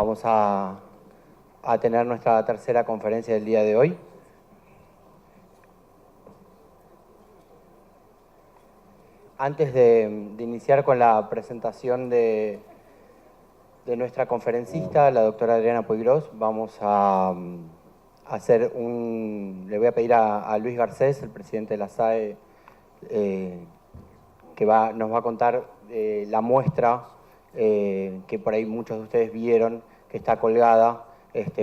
vamos a tener nuestra tercera conferencia del día de hoy. Antes de iniciar con la presentación de nuestra conferencista, la doctora Adriana Puigros, vamos a hacer le voy a pedir a Luis Garcés, el presidente de la SAE, que nos va a contar la muestra que por ahí muchos de ustedes vieron, que está colgada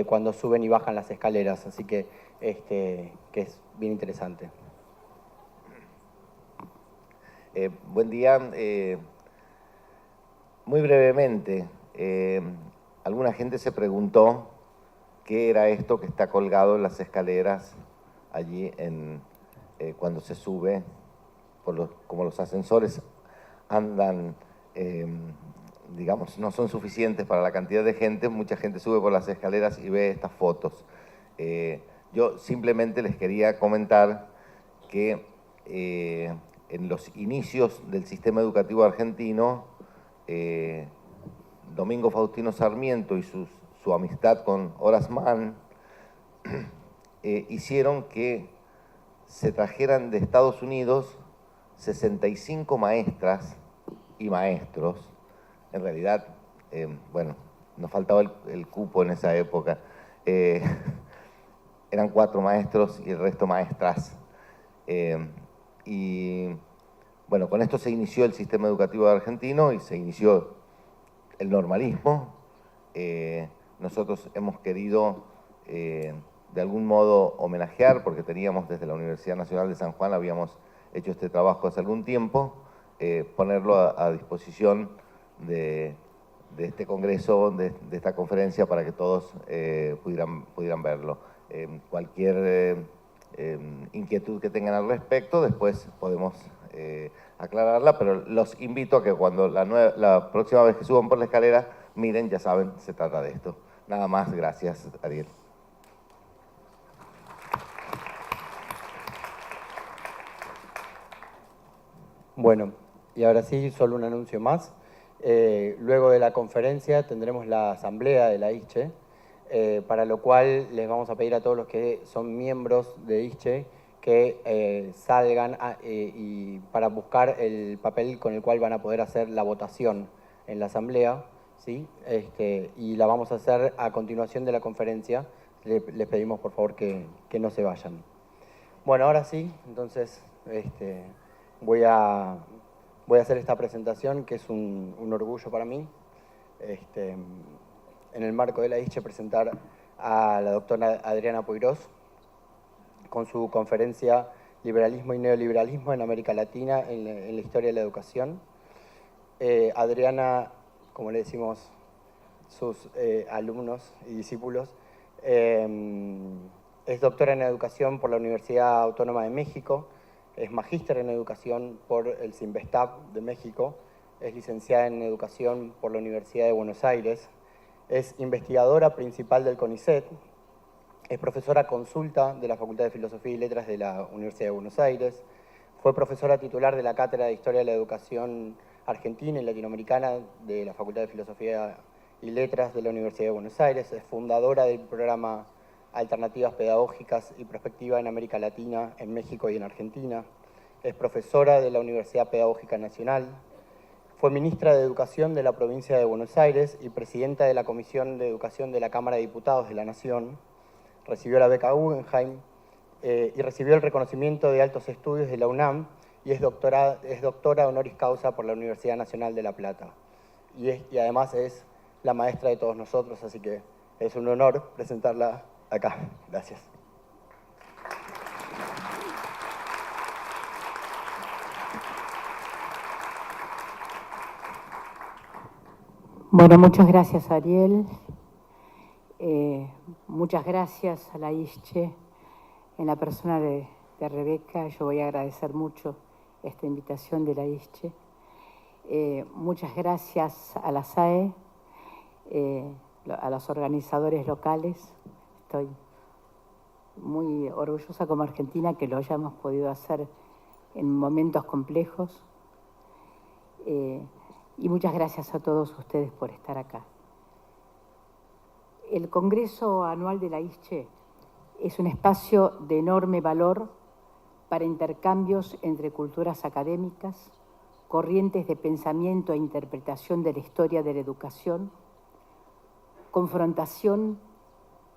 cuando suben y bajan las escaleras, así que es bien interesante. Buen día. Muy brevemente, alguna gente se preguntó qué era esto que está colgado en las escaleras allí cuando se sube, como los ascensores andan, digamos, no son suficientes para la cantidad de gente, mucha gente sube por las escaleras y ve estas fotos. Yo simplemente les quería comentar que en los inicios del sistema educativo argentino, Domingo Faustino Sarmiento y su amistad con Horace Mann hicieron que se trajeran de Estados Unidos 65 maestras y maestros. En realidad, bueno, nos faltaba el cupo en esa época. Eran 4 maestros y el resto maestras. Y bueno, con esto se inició el sistema educativo argentino y se inició el normalismo. Nosotros hemos querido de algún modo homenajear, porque teníamos desde la Universidad Nacional de San Juan, habíamos hecho este trabajo hace algún tiempo, ponerlo a disposición de este congreso, de esta conferencia, para que todos pudieran verlo. Cualquier inquietud que tengan al respecto, después podemos aclararla, pero los invito a que cuando la próxima vez que suban por la escalera, miren, ya saben, se trata de esto. Nada más, gracias, Ariel. Bueno, y ahora sí, solo un anuncio más. Luego de la conferencia tendremos la asamblea de la ISCHE, para lo cual les vamos a pedir a todos los que son miembros de ISCHE que salgan y para buscar el papel con el cual van a poder hacer la votación en la asamblea, ¿sí? Y la vamos a hacer a continuación de la conferencia. Les pedimos por favor que no se vayan. Bueno, ahora sí, entonces voy a hacer esta presentación, que es un orgullo para mí. En el marco de la ISCHE, presentar a la doctora Adriana Puigros con su conferencia Liberalismo y Neoliberalismo en América Latina en la historia de la educación. Adriana, como le decimos sus alumnos y discípulos, es doctora en educación por la Universidad Autónoma de México, es magíster en educación por el CIMBESTAB de México, es licenciada en educación por la Universidad de Buenos Aires, es investigadora principal del CONICET, es profesora consulta de la Facultad de Filosofía y Letras de la Universidad de Buenos Aires, fue profesora titular de la Cátedra de Historia de la Educación Argentina y Latinoamericana de la Facultad de Filosofía y Letras de la Universidad de Buenos Aires, es fundadora del programa Alternativas Pedagógicas y Perspectiva en América Latina, en México y en Argentina, es profesora de la Universidad Pedagógica Nacional, fue ministra de Educación de la provincia de Buenos Aires y presidenta de la Comisión de Educación de la Cámara de Diputados de la Nación, recibió la beca Guggenheim y recibió el reconocimiento de altos estudios de la UNAM y es doctora honoris causa por la Universidad Nacional de La Plata. Y además es la maestra de todos nosotros, así que es un honor presentarla acá. Gracias. Bueno, muchas gracias, Ariel. Muchas gracias a la ISCHE, en la persona de Rebeca. Yo voy a agradecer mucho esta invitación de la ISCHE. Muchas gracias a la SAE, a los organizadores locales. Estoy muy orgullosa como argentina que lo hayamos podido hacer en momentos complejos. Y muchas gracias a todos ustedes por estar acá. El Congreso Anual de la ISCHE es un espacio de enorme valor para intercambios entre culturas académicas, corrientes de pensamiento e interpretación de la historia de la educación, confrontación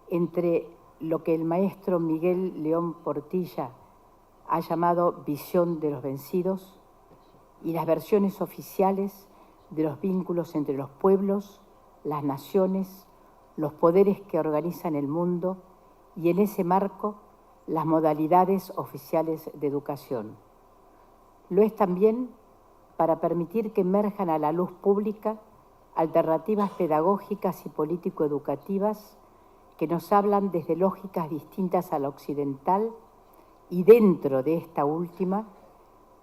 entre lo que el maestro Miguel León Portilla ha llamado visión de los vencidos y las versiones oficiales de los vínculos entre los pueblos, las naciones, los poderes que organizan el mundo y en ese marco las modalidades oficiales de educación. Lo es también para permitir que emerjan a la luz pública alternativas pedagógicas y político-educativas que nos hablan desde lógicas distintas a la occidental y dentro de esta última,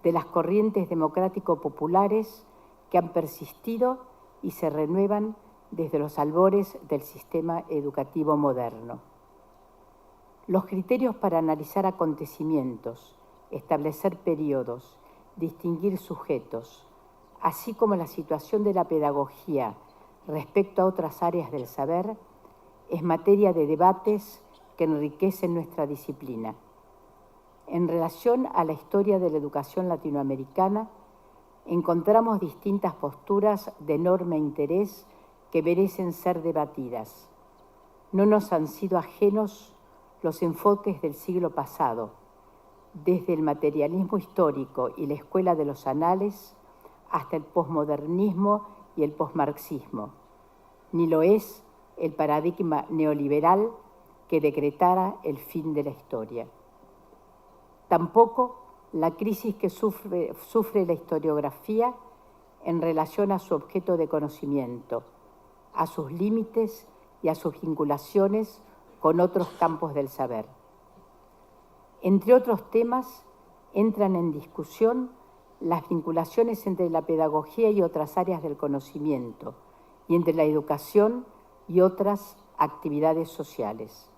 de las corrientes democrático-populares que han persistido y se renuevan desde los albores del sistema educativo moderno. Los criterios para analizar acontecimientos, establecer periodos, distinguir sujetos, así como la situación de la pedagogía respecto a otras áreas del saber, es materia de debates que enriquecen nuestra disciplina. En relación a la historia de la educación latinoamericana, encontramos distintas posturas de enorme interés que merecen ser debatidas. No nos han sido ajenos los enfoques del siglo pasado, desde el materialismo histórico y la escuela de los anales hasta el posmodernismo y el posmarxismo. Ni lo es el paradigma neoliberal que decretara el fin de la historia. Tampoco la crisis que sufre la historiografía en relación a su objeto de conocimiento, a sus límites y a sus vinculaciones con otros campos del saber. Entre otros temas, entran en discusión las vinculaciones entre la pedagogía y otras áreas del conocimiento, y entre la educación y otras actividades sociales.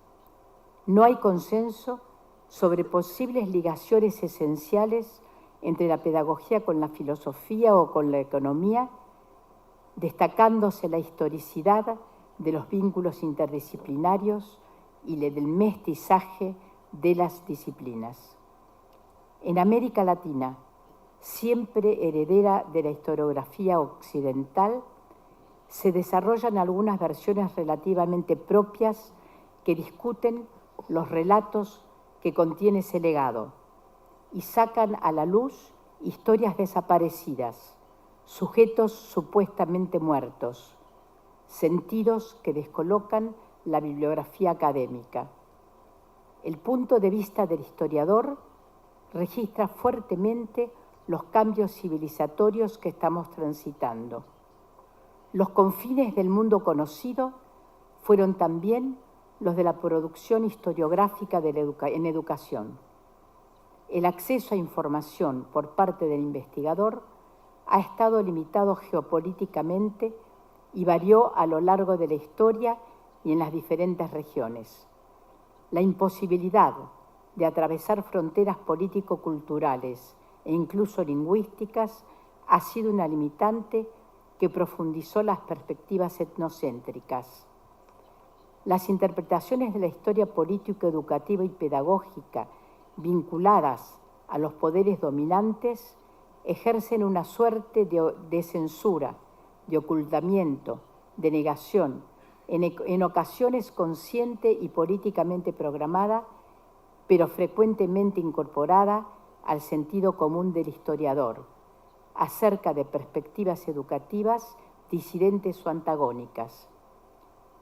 No hay consenso sobre posibles ligaciones esenciales entre la pedagogía con la filosofía o con la economía, destacándose la historicidad de los vínculos interdisciplinarios y del mestizaje de las disciplinas. En América Latina, siempre heredera de la historiografía occidental, se desarrollan algunas versiones relativamente propias que discuten los relatos que contiene ese legado y sacan a la luz historias desaparecidas, sujetos supuestamente muertos, sentidos que descolocan la bibliografía académica. El punto de vista del historiador registra fuertemente los cambios civilizatorios que estamos transitando. Los confines del mundo conocido fueron también los de la producción historiográfica en educación. El acceso a información por parte del investigador ha estado limitado geopolíticamente y varió a lo largo de la historia y en las diferentes regiones. La imposibilidad de atravesar fronteras político-culturales e incluso lingüísticas ha sido una limitante que profundizó las perspectivas etnocéntricas. Las interpretaciones de la historia político-educativa y pedagógica vinculadas a los poderes dominantes ejercen una suerte de censura, de ocultamiento, de negación, en ocasiones consciente y políticamente programada, pero frecuentemente incorporada al sentido común del historiador, acerca de perspectivas educativas disidentes o antagónicas.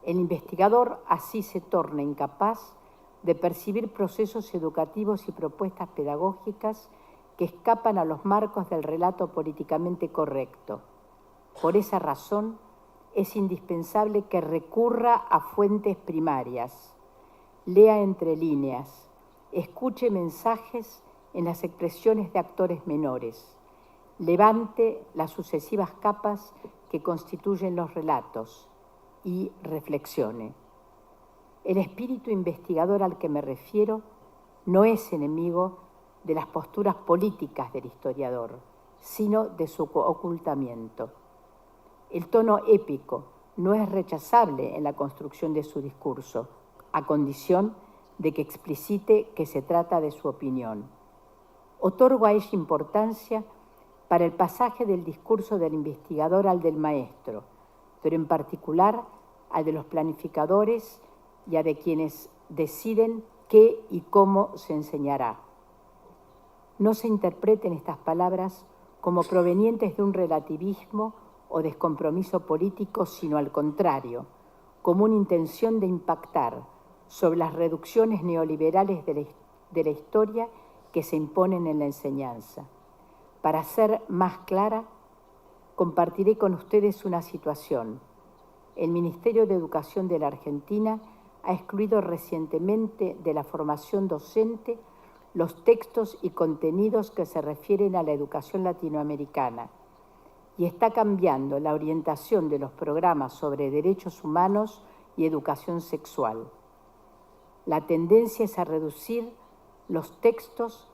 El investigador así se torna incapaz de percibir procesos educativos y propuestas pedagógicas que escapan a los marcos del relato políticamente correcto. Por esa razón, es indispensable que recurra a fuentes primarias, lea entre líneas, escuche mensajes en las expresiones de actores menores, levante las sucesivas capas que constituyen los relatos y reflexione. El espíritu investigador al que me refiero no es enemigo de las posturas políticas del historiador, sino de su ocultamiento. El tono épico, no es rechazable en la construcción de su discurso, a condición de que explicite que se trata de su opinión. Otorgo a ella importancia para el pasaje del discurso del investigador al del maestro, pero en particular al de los planificadores y a de quienes deciden qué y cómo se enseñará. No se interpreten estas palabras como provenientes de un relativismo o descompromiso político, sino al contrario, como una intención de impactar sobre las reducciones neoliberales de la historia que se imponen en la enseñanza. Para ser más clara, compartiré con ustedes una situación. El Ministerio de Educación de la Argentina ha excluido recientemente de la formación docente los textos y contenidos que se refieren a la educación latinoamericana y está cambiando la orientación de los programas sobre derechos humanos y educación sexual. La tendencia es a reducir los textos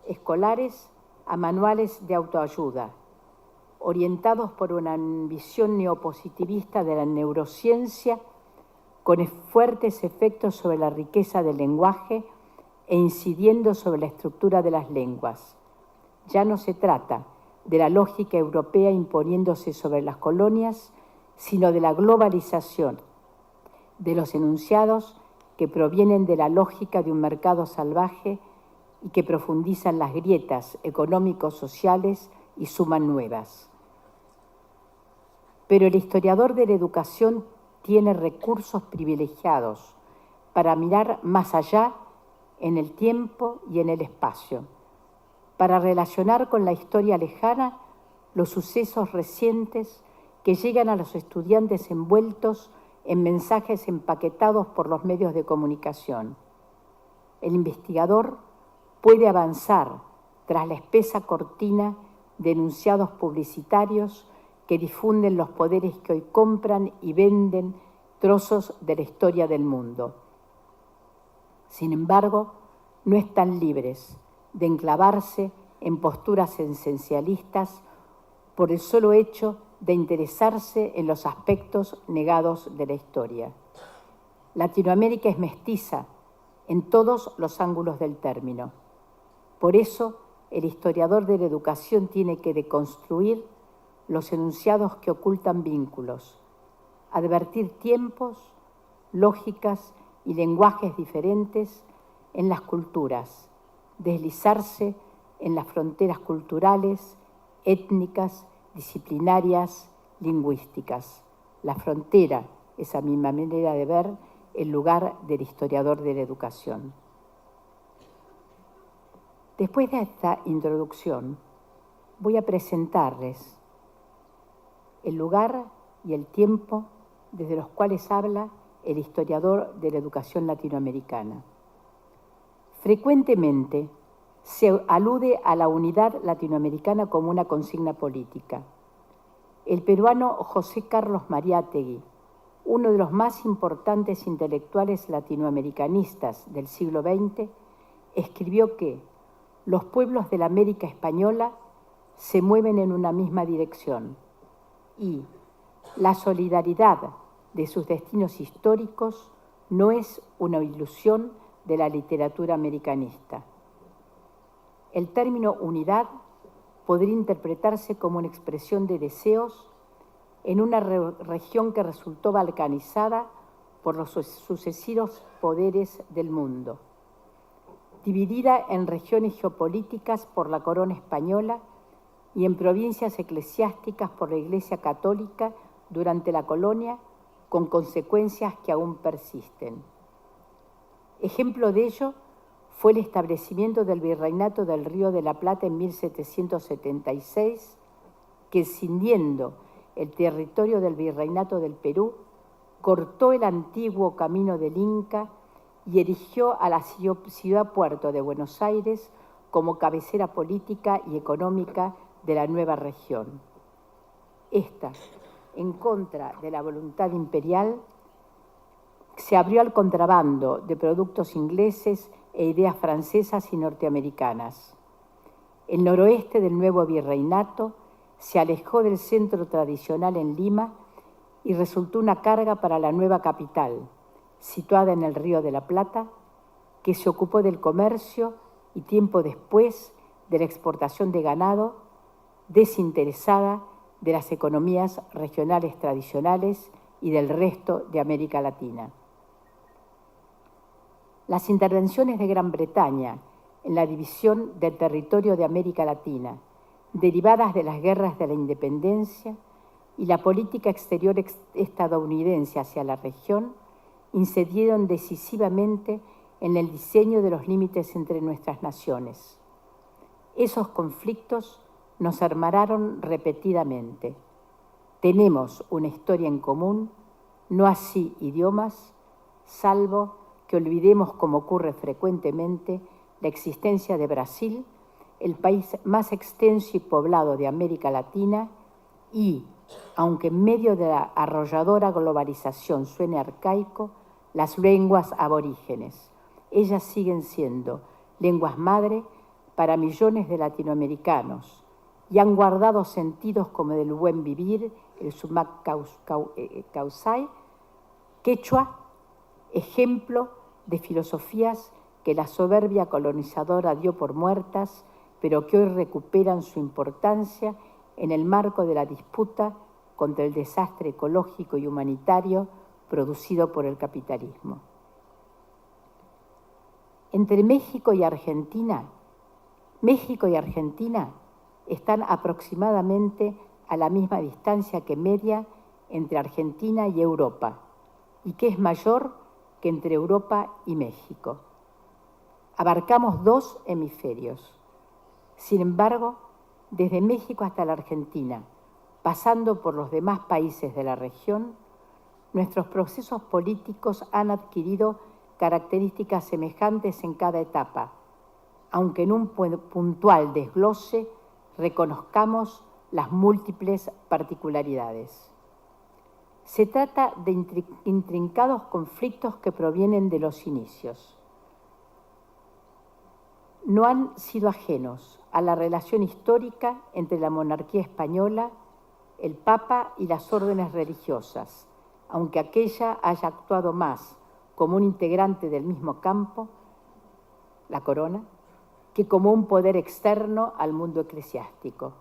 escolares a manuales de autoayuda, orientados por una visión neopositivista de la neurociencia con fuertes efectos sobre la riqueza del lenguaje e incidiendo sobre la estructura de las lenguas. Ya no se trata de la lógica europea imponiéndose sobre las colonias, sino de la globalización de los enunciados que provienen de la lógica de un mercado salvaje y que profundizan las grietas económico-sociales y suman nuevas. Pero el historiador de la educación tiene recursos privilegiados para mirar más allá en el tiempo y en el espacio, para relacionar con la historia lejana los sucesos recientes que llegan a los estudiantes envueltos en mensajes empaquetados por los medios de comunicación. El investigador puede avanzar tras la espesa cortina de enunciados publicitarios que difunden los poderes que hoy compran y venden trozos de la historia del mundo. Sin embargo, no están libres de enclavarse en posturas esencialistas por el solo hecho de interesarse en los aspectos negados de la historia. Latinoamérica es mestiza en todos los ángulos del término. Por eso, el historiador de la educación tiene que deconstruir los enunciados que ocultan vínculos, advertir tiempos, lógicas y lenguajes diferentes en las culturas, deslizarse en las fronteras culturales, étnicas, disciplinarias, lingüísticas. La frontera es, a mi manera de ver, el lugar del historiador de la educación. Después de esta introducción, voy a presentarles el lugar y el tiempo desde los cuales habla el historiador de la educación latinoamericana. Frecuentemente se alude a la unidad latinoamericana como una consigna política. El peruano José Carlos Mariátegui, uno de los más importantes intelectuales latinoamericanistas del siglo XX, escribió que los pueblos de la América española se mueven en una misma dirección y la solidaridad de sus destinos históricos no es una ilusión de la literatura americanista. El término unidad podría interpretarse como una expresión de deseos en una región que resultó balcanizada por los sucesivos poderes del mundo, dividida en regiones geopolíticas por la corona española y en provincias eclesiásticas por la Iglesia Católica durante la colonia, con consecuencias que aún persisten. Ejemplo de ello fue el establecimiento del Virreinato del Río de la Plata en 1776, que, escindiendo el territorio del Virreinato del Perú, cortó el antiguo camino del Inca y erigió a la ciudad-puerto de Buenos Aires como cabecera política y económica de la nueva región. Esta, en contra de la voluntad imperial, se abrió al contrabando de productos ingleses e ideas francesas y norteamericanas. El noroeste del nuevo virreinato se alejó del centro tradicional en Lima y resultó una carga para la nueva capital, situada en el Río de la Plata, que se ocupó del comercio y tiempo después de la exportación de ganado, desinteresada de las economías regionales tradicionales y del resto de América Latina. Las intervenciones de Gran Bretaña en la división del territorio de América Latina, derivadas de las guerras de la independencia y la política exterior estadounidense hacia la región, incidieron decisivamente en el diseño de los límites entre nuestras naciones. Esos conflictos nos hermanaron repetidamente. Tenemos una historia en común, no así idiomas, salvo que olvidemos, como ocurre frecuentemente, la existencia de Brasil, el país más extenso y poblado de América Latina, y, aunque en medio de la arrolladora globalización suene arcaico, las lenguas aborígenes. Ellas siguen siendo lenguas madre para millones de latinoamericanos y han guardado sentidos como el buen vivir, el sumac causai, quechua, ejemplo de filosofías que la soberbia colonizadora dio por muertas, pero que hoy recuperan su importancia en el marco de la disputa contra el desastre ecológico y humanitario producido por el capitalismo. Entre México y Argentina están aproximadamente a la misma distancia que media entre Argentina y Europa, y que es mayor que entre Europa y México. Abarcamos 2 hemisferios. Sin embargo, desde México hasta la Argentina, pasando por los demás países de la región, nuestros procesos políticos han adquirido características semejantes en cada etapa, aunque en un puntual desglose reconozcamos las múltiples particularidades. Se trata de intrincados conflictos que provienen de los inicios. No han sido ajenos a la relación histórica entre la monarquía española, el Papa y las órdenes religiosas, aunque aquella haya actuado más como un integrante del mismo campo, la corona, que como un poder externo al mundo eclesiástico.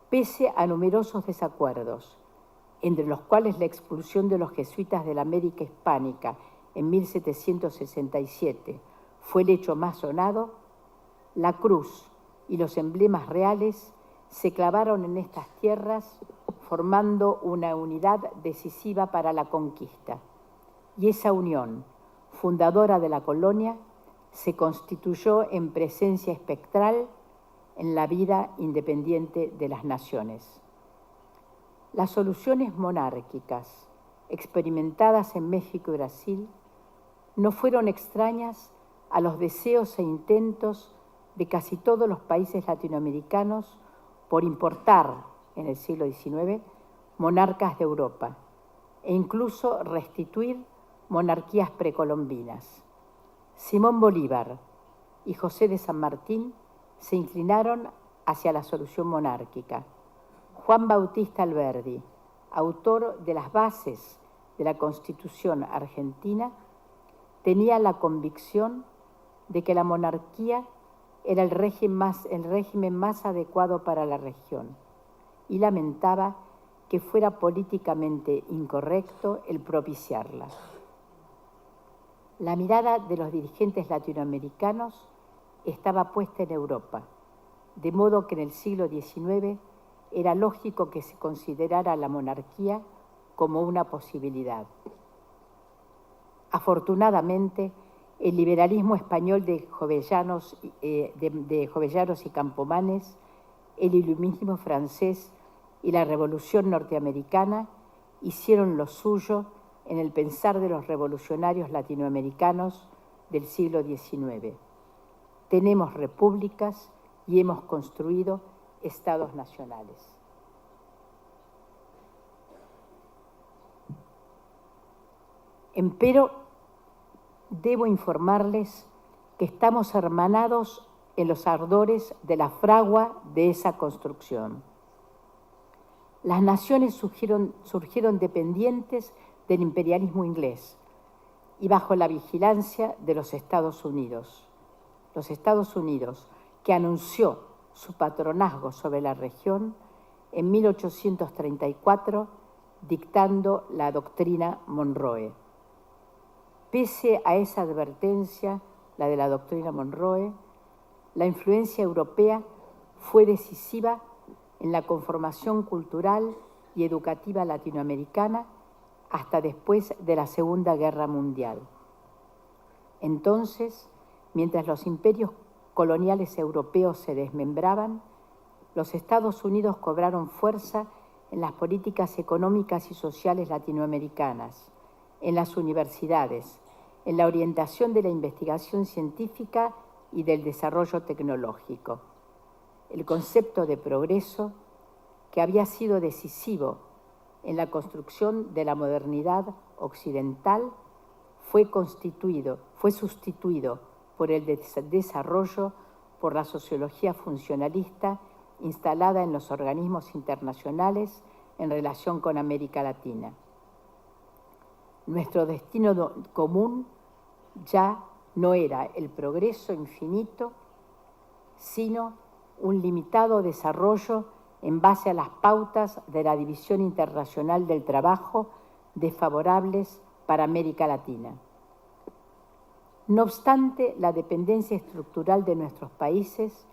Pese a numerosos desacuerdos, entre los cuales la expulsión de los jesuitas de la América hispánica en 1767 fue el hecho más sonado, la cruz y los emblemas reales se clavaron en estas tierras formando una unidad decisiva para la conquista. Y esa unión, fundadora de la colonia, se constituyó en presencia espectral en la vida independiente de las naciones. Las soluciones monárquicas experimentadas en México y Brasil no fueron extrañas a los deseos e intentos de casi todos los países latinoamericanos por importar en el siglo XIX monarcas de Europa e incluso restituir monarquías precolombinas. Simón Bolívar y José de San Martín se inclinaron hacia la solución monárquica. Juan Bautista Alberdi, autor de las bases de la Constitución argentina, tenía la convicción de que la monarquía era el régimen más adecuado para la región y lamentaba que fuera políticamente incorrecto el propiciarla. La mirada de los dirigentes latinoamericanos estaba puesta en Europa, de modo que en el siglo XIX era lógico que se considerara la monarquía como una posibilidad. Afortunadamente, el liberalismo español de Jovellanos y Campomanes, el iluminismo francés y la revolución norteamericana hicieron lo suyo en el pensar de los revolucionarios latinoamericanos del siglo XIX. Tenemos repúblicas y hemos construido estados nacionales. Empero, debo informarles que estamos hermanados en los ardores de la fragua de esa construcción. Las naciones surgieron dependientes del imperialismo inglés y bajo la vigilancia de los Estados Unidos. Los Estados Unidos, que anunció su patronazgo sobre la región en 1834, dictando la doctrina Monroe. Pese a esa advertencia, la de la doctrina Monroe, la influencia europea fue decisiva en la conformación cultural y educativa latinoamericana hasta después de la Segunda Guerra Mundial. Entonces, mientras los imperios coloniales europeos se desmembraban, los Estados Unidos cobraron fuerza en las políticas económicas y sociales latinoamericanas, en las universidades, en la orientación de la investigación científica y del desarrollo tecnológico. El concepto de progreso, que había sido decisivo en la construcción de la modernidad occidental, fue sustituido por el desarrollo por la sociología funcionalista instalada en los organismos internacionales en relación con América Latina. Nuestro destino común ya no era el progreso infinito, sino un limitado desarrollo en base a las pautas de la División Internacional del Trabajo desfavorables para América Latina. No obstante la dependencia estructural de nuestros países,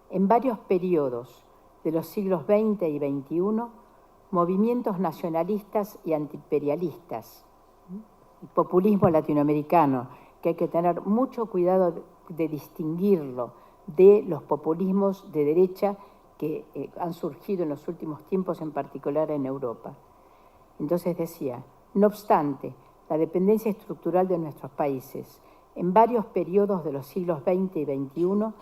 en varios periodos de los siglos XX y XXI, movimientos nacionalistas y antiimperialistas, el populismo latinoamericano, que hay que tener mucho cuidado de distinguirlo de los populismos de derecha que han surgido en los últimos tiempos, en particular en Europa. Entonces decía, no obstante la dependencia estructural de nuestros países, en varios periodos de los siglos XX y XXI,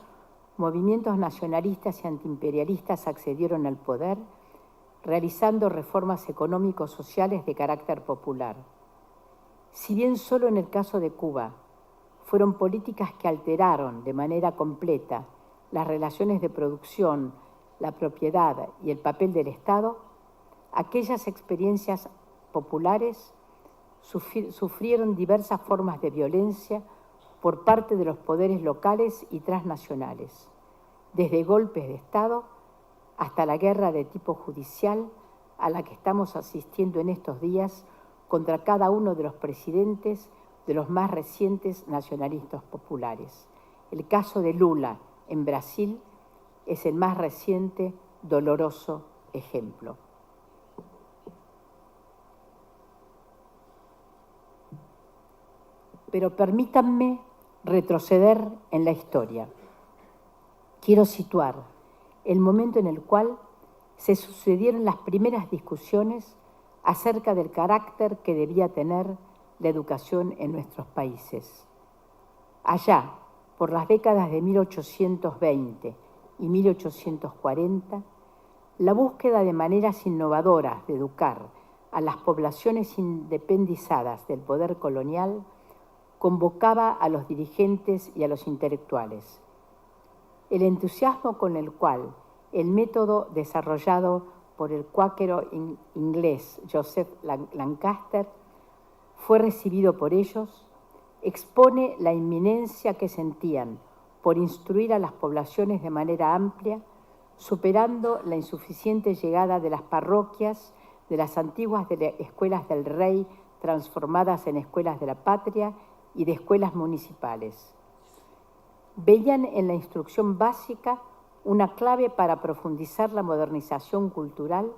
movimientos nacionalistas y antiimperialistas accedieron al poder, realizando reformas económico-sociales de carácter popular. Si bien solo en el caso de Cuba fueron políticas que alteraron de manera completa las relaciones de producción, la propiedad y el papel del Estado, aquellas experiencias populares sufrieron diversas formas de violencia por parte de los poderes locales y transnacionales, desde golpes de Estado hasta la guerra de tipo judicial a la que estamos asistiendo en estos días contra cada uno de los presidentes de los más recientes nacionalistas populares. El caso de Lula en Brasil es el más reciente, doloroso ejemplo. Pero permítanme retroceder en la historia. Quiero situar el momento en el cual se sucedieron las primeras discusiones acerca del carácter que debía tener la educación en nuestros países. Allá, por las décadas de 1820 y 1840, la búsqueda de maneras innovadoras de educar a las poblaciones independizadas del poder colonial convocaba a los dirigentes y a los intelectuales. El entusiasmo con el cual el método desarrollado por el cuáquero inglés Joseph Lancaster fue recibido por ellos, expone la inminencia que sentían por instruir a las poblaciones de manera amplia, superando la insuficiente llegada de las parroquias, de las antiguas escuelas del rey transformadas en escuelas de la patria y de escuelas municipales. Veían en la instrucción básica una clave para profundizar la modernización cultural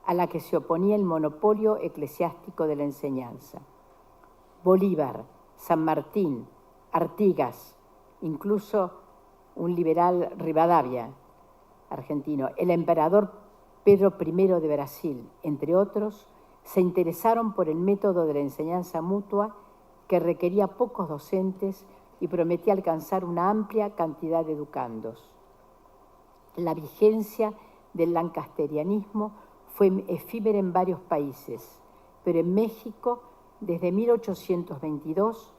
a la que se oponía el monopolio eclesiástico de la enseñanza. Bolívar, San Martín, Artigas, incluso un liberal Rivadavia, argentino, el emperador Pedro I de Brasil, entre otros, se interesaron por el método de la enseñanza mutua que requería pocos docentes y prometía alcanzar una amplia cantidad de educandos. La vigencia del lancasterianismo fue efímera en varios países, pero en México, desde 1822,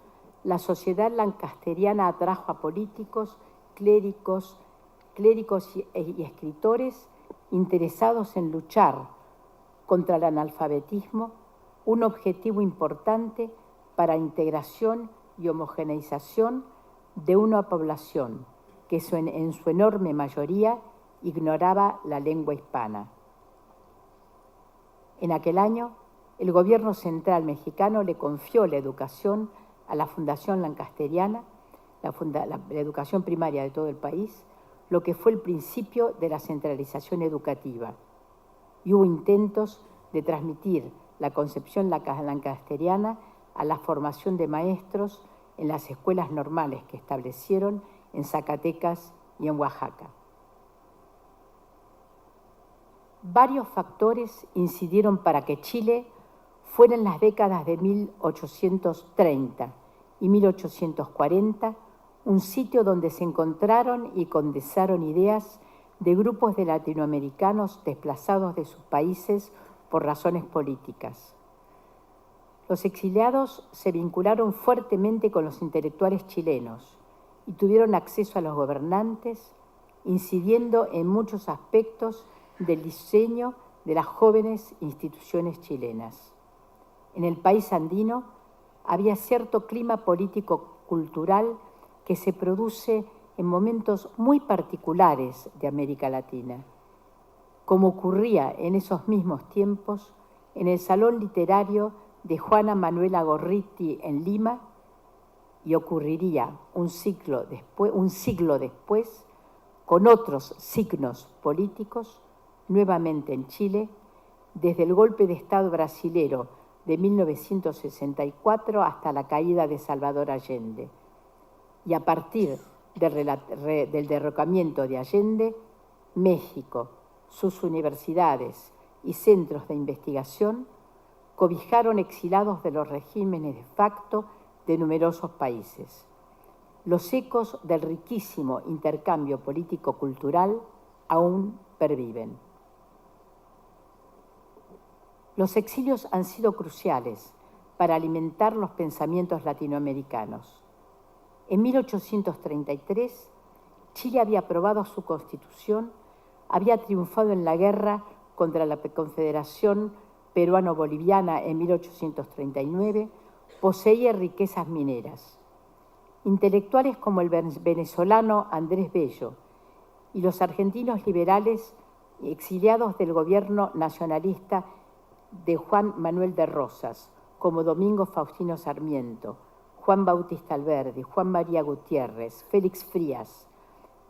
la sociedad lancasteriana atrajo a políticos, clérigos y escritores interesados en luchar contra el analfabetismo, un objetivo importante para integración y homogeneización de una población que en su enorme mayoría ignoraba la lengua hispana. En aquel año, el gobierno central mexicano le confió la educación a la Fundación Lancasteriana, la educación primaria de todo el país, lo que fue el principio de la centralización educativa. Y hubo intentos de transmitir la concepción lancasteriana a la formación de maestros en las escuelas normales que establecieron en Zacatecas y en Oaxaca. Varios factores incidieron para que Chile fuera en las décadas de 1830 y 1840 un sitio donde se encontraron y condensaron ideas de grupos de latinoamericanos desplazados de sus países por razones políticas. Los exiliados se vincularon fuertemente con los intelectuales chilenos y tuvieron acceso a los gobernantes, incidiendo en muchos aspectos del diseño de las jóvenes instituciones chilenas. En el país andino había cierto clima político-cultural que se produce en momentos muy particulares de América Latina, como ocurría en esos mismos tiempos en el Salón Literario de Juana Manuela Gorriti en Lima, y ocurriría un siglo después con otros signos políticos nuevamente en Chile, desde el golpe de Estado brasilero de 1964 hasta la caída de Salvador Allende. Y a partir del derrocamiento de Allende, México, sus universidades y centros de investigación cobijaron exilados de los regímenes de facto de numerosos países. Los ecos del riquísimo intercambio político-cultural aún perviven. Los exilios han sido cruciales para alimentar los pensamientos latinoamericanos. En 1833, Chile había aprobado su constitución, había triunfado en la guerra contra la Confederación Peruano-Boliviana en 1839, poseía riquezas mineras. Intelectuales como el venezolano Andrés Bello y los argentinos liberales exiliados del gobierno nacionalista de Juan Manuel de Rosas, como Domingo Faustino Sarmiento, Juan Bautista Alberdi, Juan María Gutiérrez, Félix Frías,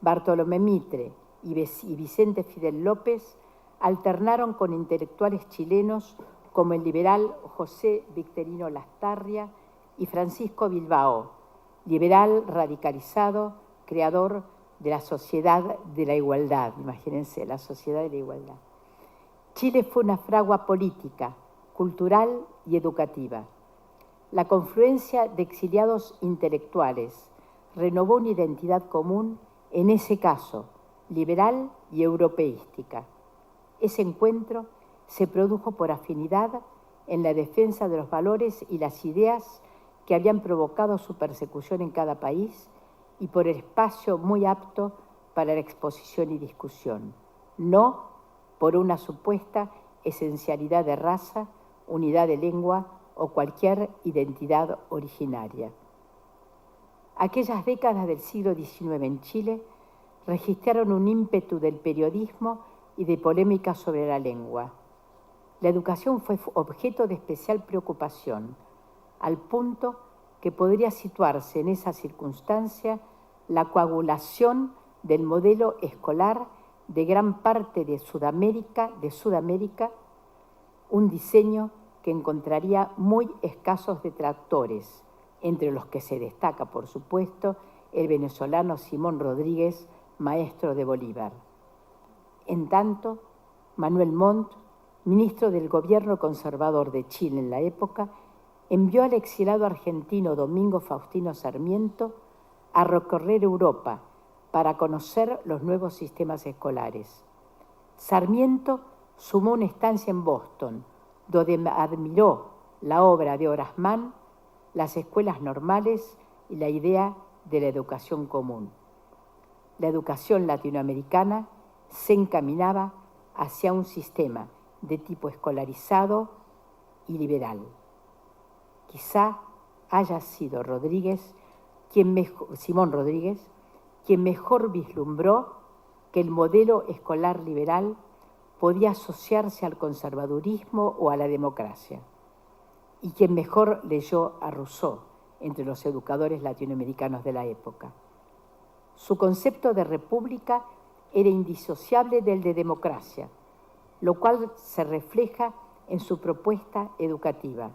Bartolomé Mitre y Vicente Fidel López, alternaron con intelectuales chilenos como el liberal José Victorino Lastarria y Francisco Bilbao, liberal radicalizado, creador de la Sociedad de la Igualdad. Imagínense, la Sociedad de la Igualdad. Chile fue una fragua política, cultural y educativa. La confluencia de exiliados intelectuales renovó una identidad común, en ese caso, liberal y europeística. Ese encuentro se produjo por afinidad en la defensa de los valores y las ideas que habían provocado su persecución en cada país y por el espacio muy apto para la exposición y discusión, no por una supuesta esencialidad de raza, unidad de lengua o cualquier identidad originaria. Aquellas décadas del siglo XIX en Chile registraron un ímpetu del periodismo y de polémica sobre la lengua. La educación fue objeto de especial preocupación, al punto que podría situarse en esa circunstancia la coagulación del modelo escolar de gran parte de Sudamérica, un diseño que encontraría muy escasos detractores, entre los que se destaca, por supuesto, el venezolano Simón Rodríguez, maestro de Bolívar. En tanto, Manuel Montt, ministro del gobierno conservador de Chile en la época, envió al exilado argentino Domingo Faustino Sarmiento a recorrer Europa para conocer los nuevos sistemas escolares. Sarmiento sumó una estancia en Boston, donde admiró la obra de Horace Mann, las escuelas normales y la idea de la educación común. La educación latinoamericana se encaminaba hacia un sistema de tipo escolarizado y liberal. Quizá haya sido Simón Rodríguez quien mejor vislumbró que el modelo escolar liberal podía asociarse al conservadurismo o a la democracia, y quien mejor leyó a Rousseau entre los educadores latinoamericanos de la época. Su concepto de república era indisociable del de democracia, lo cual se refleja en su propuesta educativa,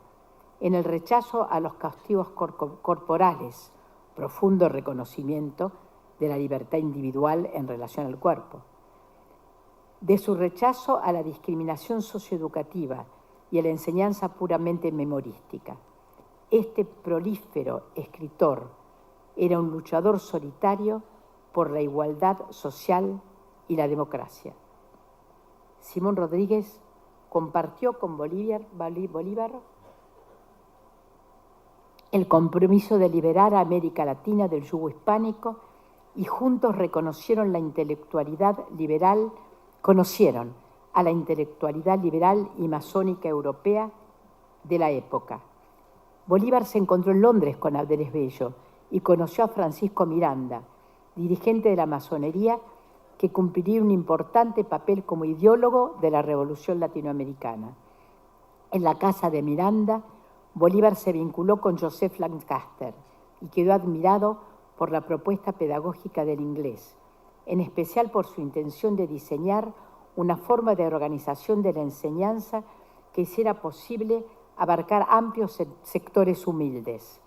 en el rechazo a los castigos corporales, profundo reconocimiento de la libertad individual en relación al cuerpo, de su rechazo a la discriminación socioeducativa y a la enseñanza puramente memorística. Este prolífero escritor era un luchador solitario por la igualdad social y la democracia. Simón Rodríguez compartió con Bolívar el compromiso de liberar a América Latina del yugo hispánico y juntos conocieron a la intelectualidad liberal y masónica europea de la época. Bolívar se encontró en Londres con Abdeles Bello y conoció a Francisco Miranda, dirigente de la masonería que cumpliría un importante papel como ideólogo de la Revolución Latinoamericana. En la casa de Miranda, Bolívar se vinculó con Joseph Lancaster y quedó admirado por la propuesta pedagógica del inglés, en especial por su intención de diseñar una forma de organización de la enseñanza que hiciera posible abarcar amplios sectores humildes.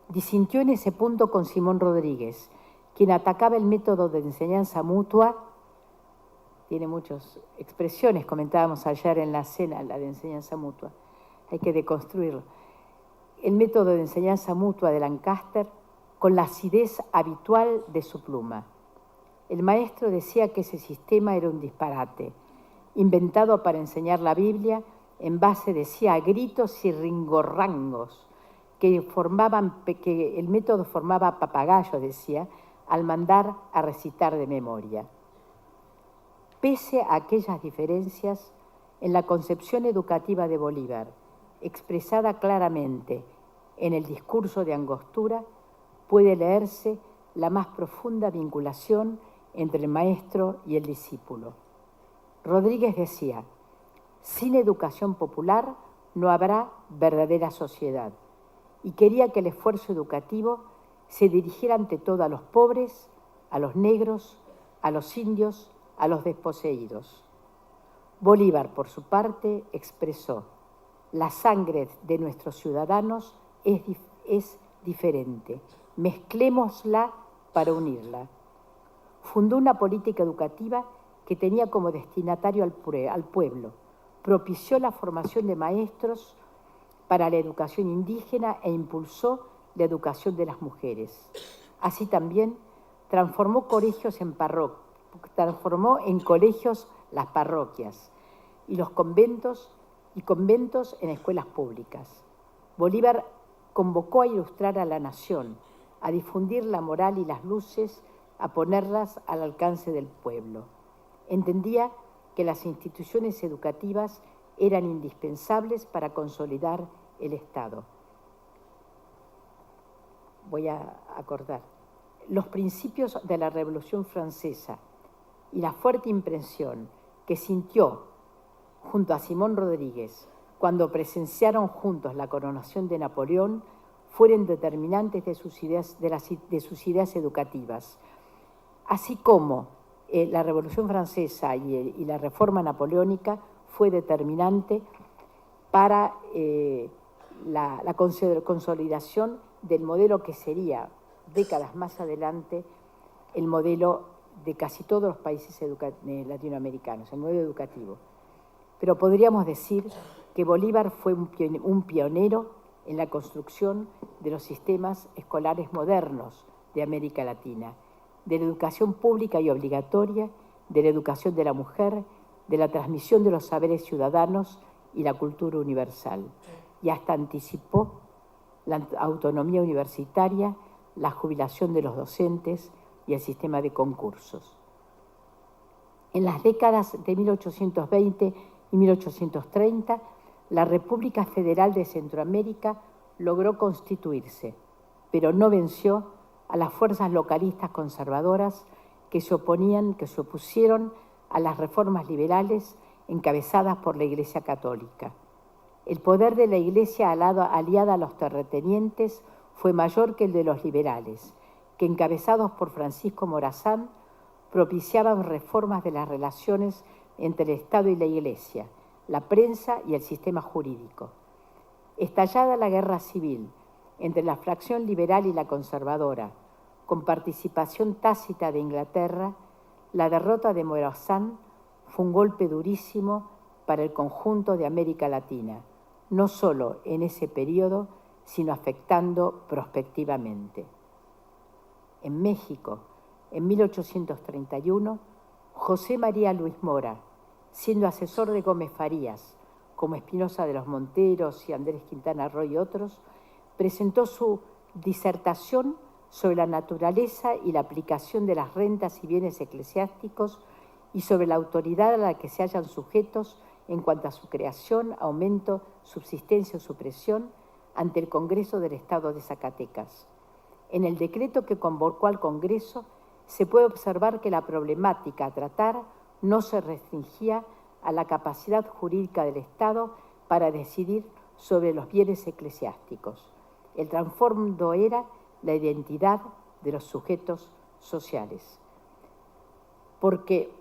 Disintió en ese punto con Simón Rodríguez, quien atacaba el método de enseñanza mutua. Tiene muchas expresiones, comentábamos ayer en la cena, la de enseñanza mutua. Hay que deconstruirlo. El método de enseñanza mutua de Lancaster con la acidez habitual de su pluma. El maestro decía que ese sistema era un disparate, inventado para enseñar la Biblia en base, decía, a gritos y ringorrangos, que el método formaba papagayos, decía, al mandar a recitar de memoria. Pese a aquellas diferencias, en la concepción educativa de Bolívar, expresada claramente en el discurso de Angostura, puede leerse la más profunda vinculación entre el maestro y el discípulo. Rodríguez decía: sin educación popular no habrá verdadera sociedad, y quería que el esfuerzo educativo se dirigiera ante todo a los pobres, a los negros, a los indios, a los desposeídos. Bolívar, por su parte, expresó: la sangre de nuestros ciudadanos es diferente, mezclémosla para unirla. Fundó una política educativa que tenía como destinatario al pueblo, propició la formación de maestros para la educación indígena e impulsó la educación de las mujeres. Así también transformó en colegios las parroquias y los conventos en escuelas públicas. Bolívar convocó a ilustrar a la nación, a difundir la moral y las luces, a ponerlas al alcance del pueblo. Entendía que las instituciones educativas eran indispensables para consolidar el Estado. Voy a acordar. Los principios de la Revolución Francesa y la fuerte impresión que sintió junto a Simón Rodríguez cuando presenciaron juntos la coronación de Napoleón fueron determinantes de sus ideas educativas. Así como la Revolución Francesa y la Reforma Napoleónica fue determinante para la consolidación del modelo que sería, décadas más adelante, el modelo de casi todos los países latinoamericanos, el modelo educativo. Pero podríamos decir que Bolívar fue un pionero en la construcción de los sistemas escolares modernos de América Latina, de la educación pública y obligatoria, de la educación de la mujer, de la transmisión de los saberes ciudadanos y la cultura universal, y hasta anticipó la autonomía universitaria, la jubilación de los docentes y el sistema de concursos. En las décadas de 1820 y 1830, la República Federal de Centroamérica logró constituirse, pero no venció a las fuerzas localistas conservadoras que se opusieron a las reformas liberales encabezadas por la Iglesia Católica. El poder de la Iglesia aliada a los terratenientes fue mayor que el de los liberales, que encabezados por Francisco Morazán propiciaban reformas de las relaciones entre el Estado y la Iglesia, la prensa y el sistema jurídico. Estallada la guerra civil entre la fracción liberal y la conservadora, con participación tácita de Inglaterra, la derrota de Morazán fue un golpe durísimo para el conjunto de América Latina, no solo en ese periodo, sino afectando prospectivamente. En México, en 1831, José María Luis Mora, siendo asesor de Gómez Farías, como Espinosa de los Monteros y Andrés Quintana Roo y otros, presentó su disertación sobre la naturaleza y la aplicación de las rentas y bienes eclesiásticos y sobre la autoridad a la que se hallan sujetos en cuanto a su creación, aumento, subsistencia o supresión ante el Congreso del Estado de Zacatecas. En el decreto que convocó al Congreso se puede observar que la problemática a tratar no se restringía a la capacidad jurídica del Estado para decidir sobre los bienes eclesiásticos. El trasfondo era la identidad de los sujetos sociales. Porque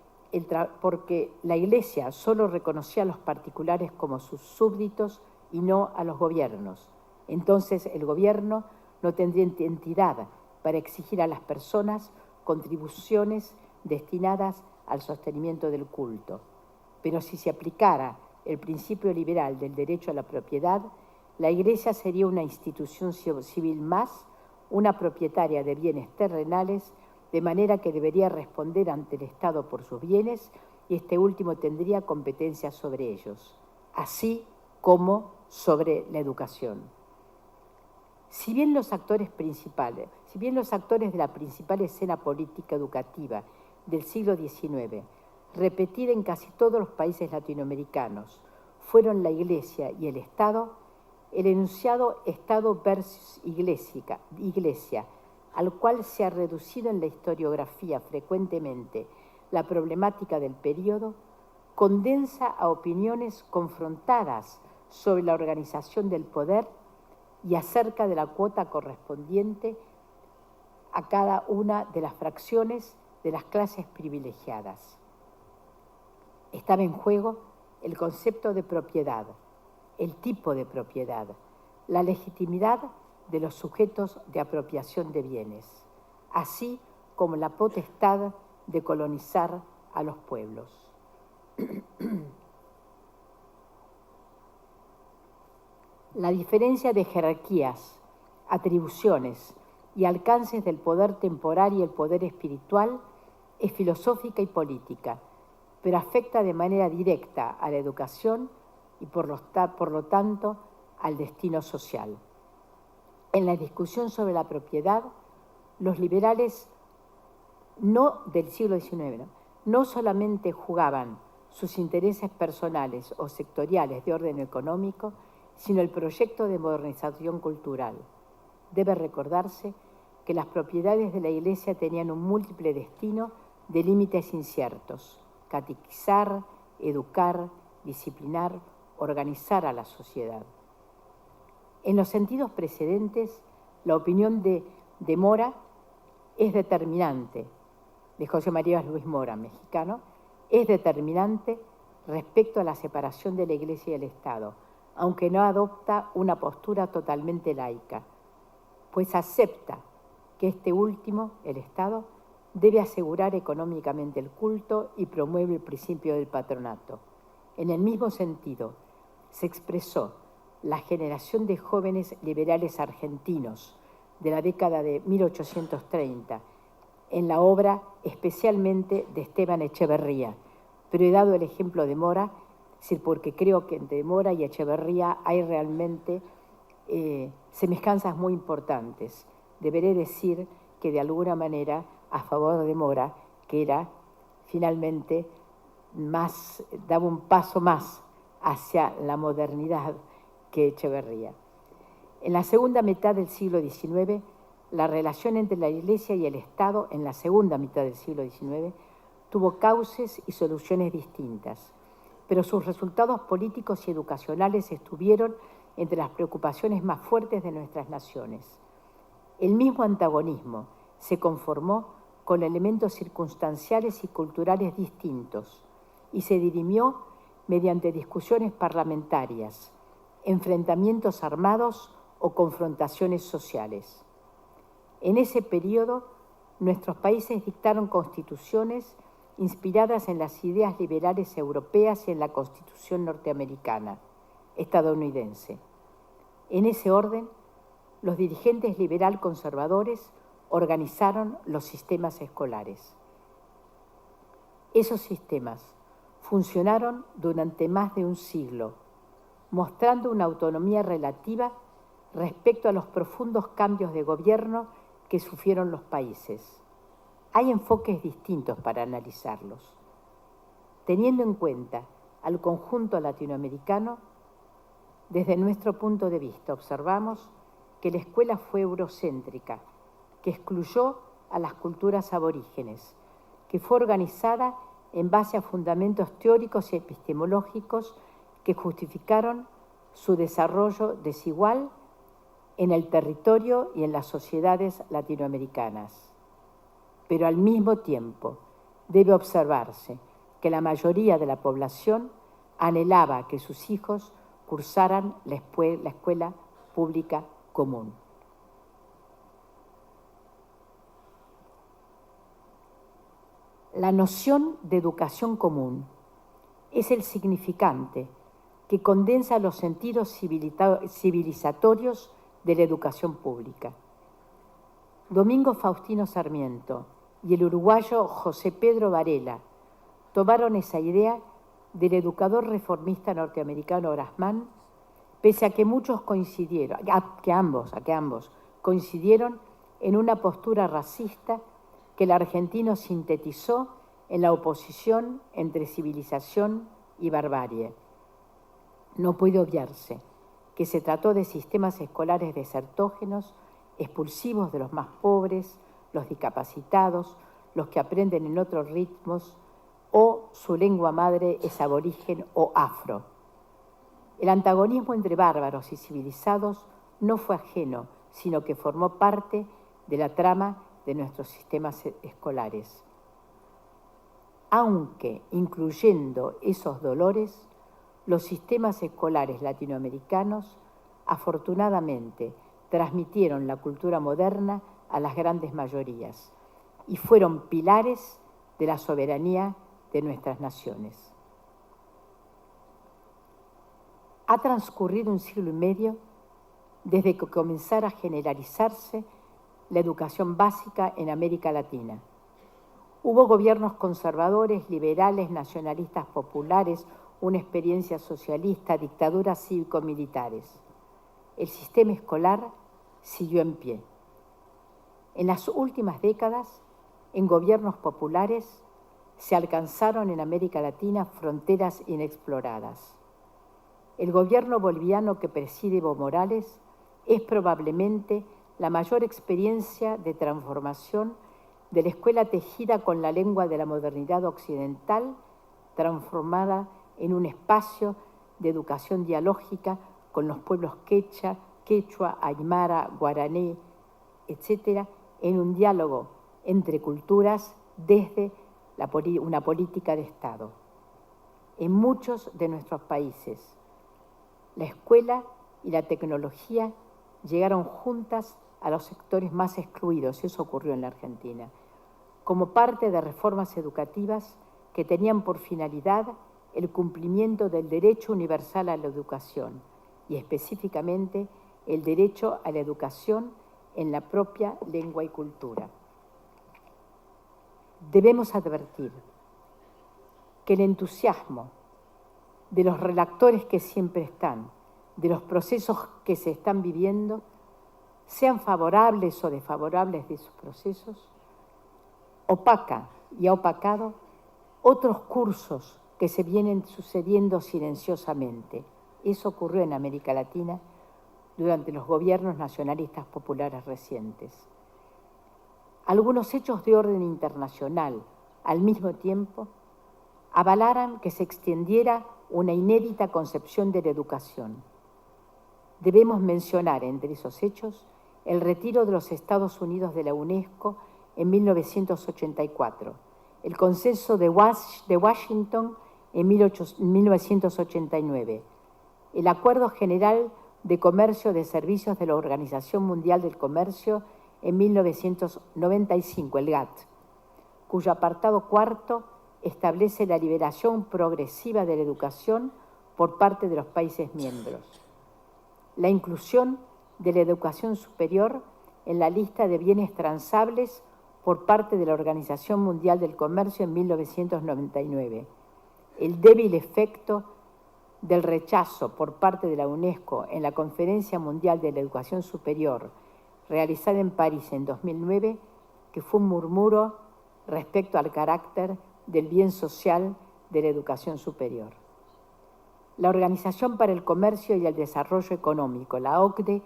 la Iglesia solo reconocía a los particulares como sus súbditos y no a los gobiernos. Entonces el gobierno no tendría entidad para exigir a las personas contribuciones destinadas al sostenimiento del culto. Pero si se aplicara el principio liberal del derecho a la propiedad, la Iglesia sería una institución civil más, una propietaria de bienes terrenales, de manera que debería responder ante el Estado por sus bienes y este último tendría competencia sobre ellos, así como sobre la educación. Si bien los actores de la principal escena política educativa del siglo XIX, repetida en casi todos los países latinoamericanos, fueron la Iglesia y el Estado, el enunciado Estado versus Iglesia, al cual se ha reducido en la historiografía frecuentemente la problemática del periodo, condensa a opiniones confrontadas sobre la organización del poder y acerca de la cuota correspondiente a cada una de las fracciones de las clases privilegiadas. Estaba en juego el concepto de propiedad, el tipo de propiedad, la legitimidad de los sujetos de apropiación de bienes, así como la potestad de colonizar a los pueblos. La diferencia de jerarquías, atribuciones y alcances del poder temporal y el poder espiritual es filosófica y política, pero afecta de manera directa a la educación y por lo tanto al destino social. En la discusión sobre la propiedad, los liberales del siglo XIX no solamente jugaban sus intereses personales o sectoriales de orden económico, sino el proyecto de modernización cultural. Debe recordarse que las propiedades de la Iglesia tenían un múltiple destino de límites inciertos: catequizar, educar, disciplinar, organizar a la sociedad. En los sentidos precedentes, la opinión de Mora es determinante, de José María Luis Mora, mexicano, es determinante respecto a la separación de la Iglesia y el Estado, aunque no adopta una postura totalmente laica, pues acepta que este último, el Estado, debe asegurar económicamente el culto y promueve el principio del patronato. En el mismo sentido, se expresó la generación de jóvenes liberales argentinos de la década de 1830 en la obra especialmente de Esteban Echeverría, pero he dado el ejemplo de Mora, porque creo que entre Mora y Echeverría hay realmente semejanzas muy importantes. Deberé decir que de alguna manera a favor de Mora, que era finalmente daba un paso más hacia la modernidad que Echeverría. En la segunda mitad del siglo XIX, la relación entre la Iglesia y el Estado, en la segunda mitad del siglo XIX, tuvo cauces y soluciones distintas, pero sus resultados políticos y educacionales estuvieron entre las preocupaciones más fuertes de nuestras naciones. El mismo antagonismo se conformó con elementos circunstanciales y culturales distintos y se dirimió mediante discusiones parlamentarias, enfrentamientos armados o confrontaciones sociales. En ese periodo, nuestros países dictaron constituciones inspiradas en las ideas liberales europeas y en la Constitución norteamericana, estadounidense. En ese orden, los dirigentes liberal conservadores organizaron los sistemas escolares. Esos sistemas funcionaron durante más de un siglo, mostrando una autonomía relativa respecto a los profundos cambios de gobierno que sufrieron los países. Hay enfoques distintos para analizarlos. Teniendo en cuenta al conjunto latinoamericano, desde nuestro punto de vista observamos que la escuela fue eurocéntrica, que excluyó a las culturas aborígenes, que fue organizada en base a fundamentos teóricos y epistemológicos que justificaron su desarrollo desigual en el territorio y en las sociedades latinoamericanas. Pero al mismo tiempo debe observarse que la mayoría de la población anhelaba que sus hijos cursaran la escuela pública común. La noción de educación común es el significante que condensa los sentidos civilizatorios de la educación pública. Domingo Faustino Sarmiento y el uruguayo José Pedro Varela tomaron esa idea del educador reformista norteamericano Horace Mann, pese a que muchos coincidieron, que ambos coincidieron en una postura racista que el argentino sintetizó en la oposición entre civilización y barbarie. No puede obviarse que se trató de sistemas escolares desertógenos, expulsivos de los más pobres, los discapacitados, los que aprenden en otros ritmos o su lengua madre es aborigen o afro. El antagonismo entre bárbaros y civilizados no fue ajeno, sino que formó parte de la trama de nuestros sistemas escolares. Aunque, incluyendo esos dolores, los sistemas escolares latinoamericanos, afortunadamente, transmitieron la cultura moderna a las grandes mayorías y fueron pilares de la soberanía de nuestras naciones. Ha transcurrido un siglo y medio desde que comenzara a generalizarse la educación básica en América Latina. Hubo gobiernos conservadores, liberales, nacionalistas populares, una experiencia socialista, dictaduras cívico-militares. El sistema escolar siguió en pie. En las últimas décadas, en gobiernos populares, se alcanzaron en América Latina fronteras inexploradas. El gobierno boliviano que preside Evo Morales es probablemente la mayor experiencia de transformación de la escuela tejida con la lengua de la modernidad occidental, transformada en un espacio de educación dialógica con los pueblos quechua, aymara, guaraní, etc., en un diálogo entre culturas desde una política de Estado. En muchos de nuestros países, la escuela y la tecnología llegaron juntas a los sectores más excluidos, eso ocurrió en la Argentina, como parte de reformas educativas que tenían por finalidad el cumplimiento del derecho universal a la educación y específicamente el derecho a la educación en la propia lengua y cultura. Debemos advertir que el entusiasmo de los redactores que siempre están, de los procesos que se están viviendo, sean favorables o desfavorables de esos procesos, opaca y ha opacado otros cursos que se vienen sucediendo silenciosamente. Eso ocurrió en América Latina durante los gobiernos nacionalistas populares recientes. Algunos hechos de orden internacional, al mismo tiempo, avalaran que se extendiera una inédita concepción de la educación. Debemos mencionar entre esos hechos el retiro de los Estados Unidos de la UNESCO en 1984, el Consenso de Washington en 1989, el Acuerdo General de Comercio de Servicios de la Organización Mundial del Comercio en 1995, el GATT, cuyo apartado cuarto establece la liberación progresiva de la educación por parte de los países miembros. La inclusión de la educación superior en la lista de bienes transables por parte de la Organización Mundial del Comercio en 1999. El débil efecto del rechazo por parte de la UNESCO en la Conferencia Mundial de la Educación Superior, realizada en París en 2009, que fue un murmuro respecto al carácter del bien social de la educación superior. La Organización para el Comercio y el Desarrollo Económico, la OCDE,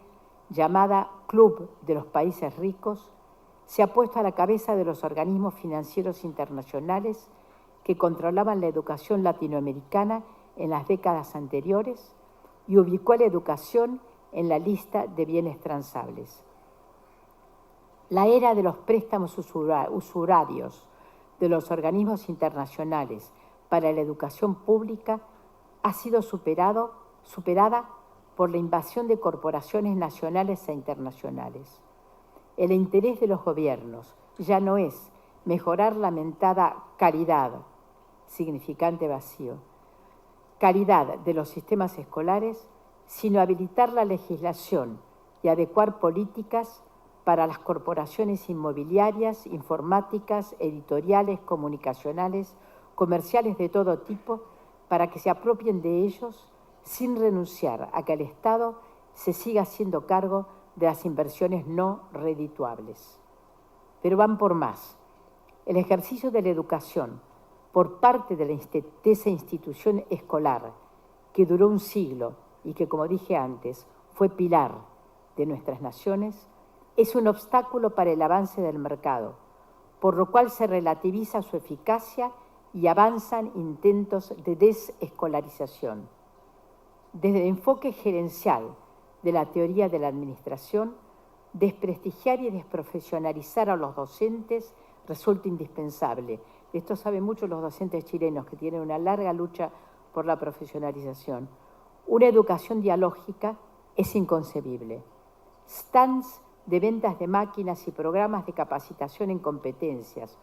llamada Club de los Países Ricos, se ha puesto a la cabeza de los organismos financieros internacionales que controlaban la educación latinoamericana en las décadas anteriores y ubicó a la educación en la lista de bienes transables. La era de los préstamos usurarios de los organismos internacionales para la educación pública ha sido superada por la invasión de corporaciones nacionales e internacionales. El interés de los gobiernos ya no es mejorar la mentada calidad, significante vacío, calidad de los sistemas escolares, sino habilitar la legislación y adecuar políticas para las corporaciones inmobiliarias, informáticas, editoriales, comunicacionales, comerciales de todo tipo, para que se apropien de ellos sin renunciar a que el Estado se siga haciendo cargo de las inversiones no redituables. Pero van por más. El ejercicio de la educación por parte de esa institución escolar que duró un siglo y que, como dije antes, fue pilar de nuestras naciones, es un obstáculo para el avance del mercado, por lo cual se relativiza su eficacia y avanzan intentos de desescolarización. Desde el enfoque gerencial de la teoría de la administración, desprestigiar y desprofesionalizar a los docentes resulta indispensable. De esto saben mucho los docentes chilenos, que tienen una larga lucha por la profesionalización. Una educación dialógica es inconcebible. Stands de ventas de máquinas y programas de capacitación en competencias,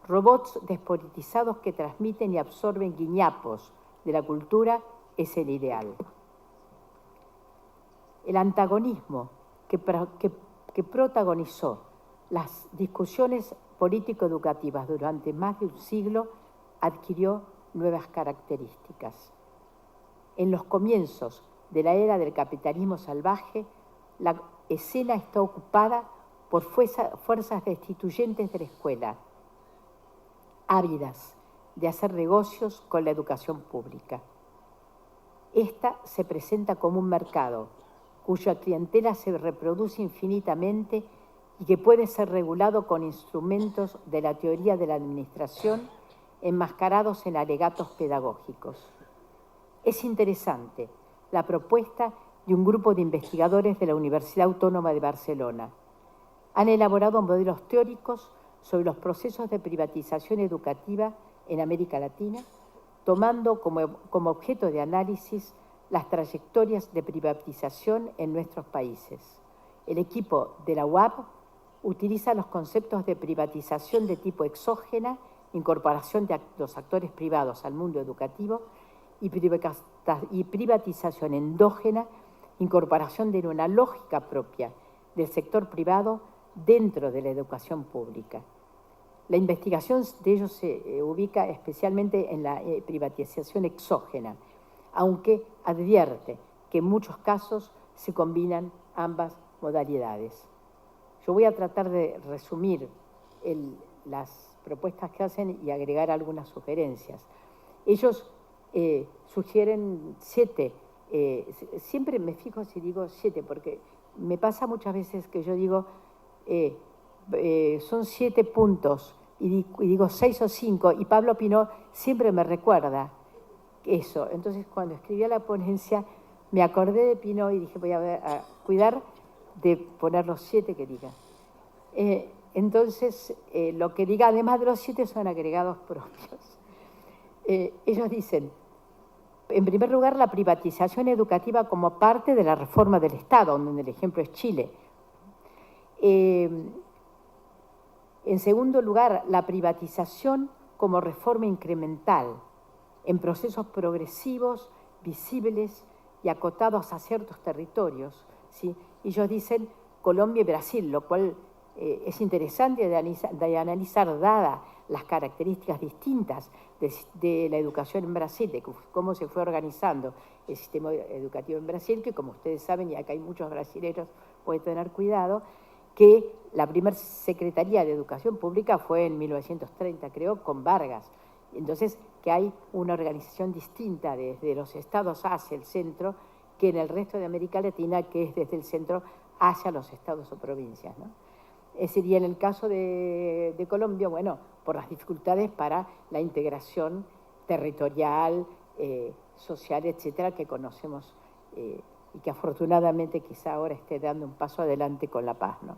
robots despolitizados que transmiten y absorben guiñapos de la cultura es el ideal. El antagonismo que protagonizó las discusiones político-educativas durante más de un siglo adquirió nuevas características. En los comienzos de la era del capitalismo salvaje, la escena está ocupada por fuerzas destituyentes de la escuela, ávidas de hacer negocios con la educación pública. Esta se presenta como un mercado cuya clientela se reproduce infinitamente y que puede ser regulado con instrumentos de la teoría de la administración enmascarados en alegatos pedagógicos. Es interesante la propuesta de un grupo de investigadores de la Universidad Autónoma de Barcelona. Han elaborado modelos teóricos sobre los procesos de privatización educativa en América Latina, tomando como objeto de análisis las trayectorias de privatización en nuestros países. El equipo de la UAB utiliza los conceptos de privatización de tipo exógena, incorporación de los actores privados al mundo educativo, y privatización endógena, incorporación de una lógica propia del sector privado dentro de la educación pública. La investigación de ellos se ubica especialmente en la privatización exógena, aunque advierte que en muchos casos se combinan ambas modalidades. Yo voy a tratar de resumir las propuestas que hacen y agregar algunas sugerencias. Ellos sugieren 7. Siempre me fijo si digo 7, porque me pasa muchas veces que yo digo, son 7 puntos, y digo 6 o 5, y Pablo Pinó siempre me recuerda eso. Entonces, cuando escribí a la ponencia, me acordé de Pinó y dije, voy a cuidar de poner los 7 que diga. Entonces, lo que diga, además de los 7, son agregados propios. Ellos dicen, en primer lugar, la privatización educativa como parte de la reforma del Estado, donde el ejemplo es Chile. En segundo lugar, la privatización como reforma incremental, en procesos progresivos, visibles y acotados a ciertos territorios, ¿sí? Ellos dicen Colombia y Brasil, lo cual es interesante de analizar, dadas las características distintas de la educación en Brasil, de cómo se fue organizando el sistema educativo en Brasil, que como ustedes saben, y acá hay muchos brasileños, pueden tener cuidado, que la primera Secretaría de Educación Pública fue en 1930, creo, con Vargas. Entonces, que hay una organización distinta desde los estados hacia el centro que en el resto de América Latina, que es desde el centro hacia los estados o provincias, ¿no? Es decir, y en el caso de Colombia, bueno, por las dificultades para la integración territorial, social, etcétera, que conocemos y que afortunadamente quizá ahora esté dando un paso adelante con la paz, ¿no?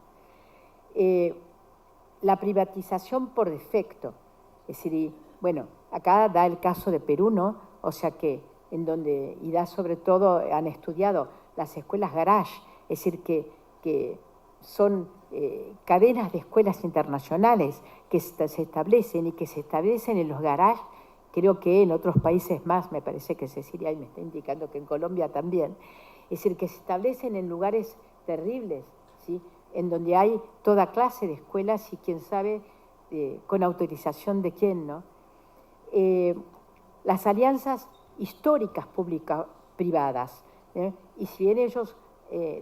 La privatización por defecto, es decir, bueno, acá da el caso de Perú, ¿no? O sea que en donde, y da sobre todo, han estudiado las escuelas garage, es decir, que son cadenas de escuelas internacionales que se establecen y que se establecen en los garages, creo que en otros países más, me parece que Cecilia me está indicando que en Colombia también, es decir, que se establecen en lugares terribles, ¿sí? En donde hay toda clase de escuelas y quién sabe con autorización de quién, ¿no? Las alianzas históricas público-privadas, y si bien ellos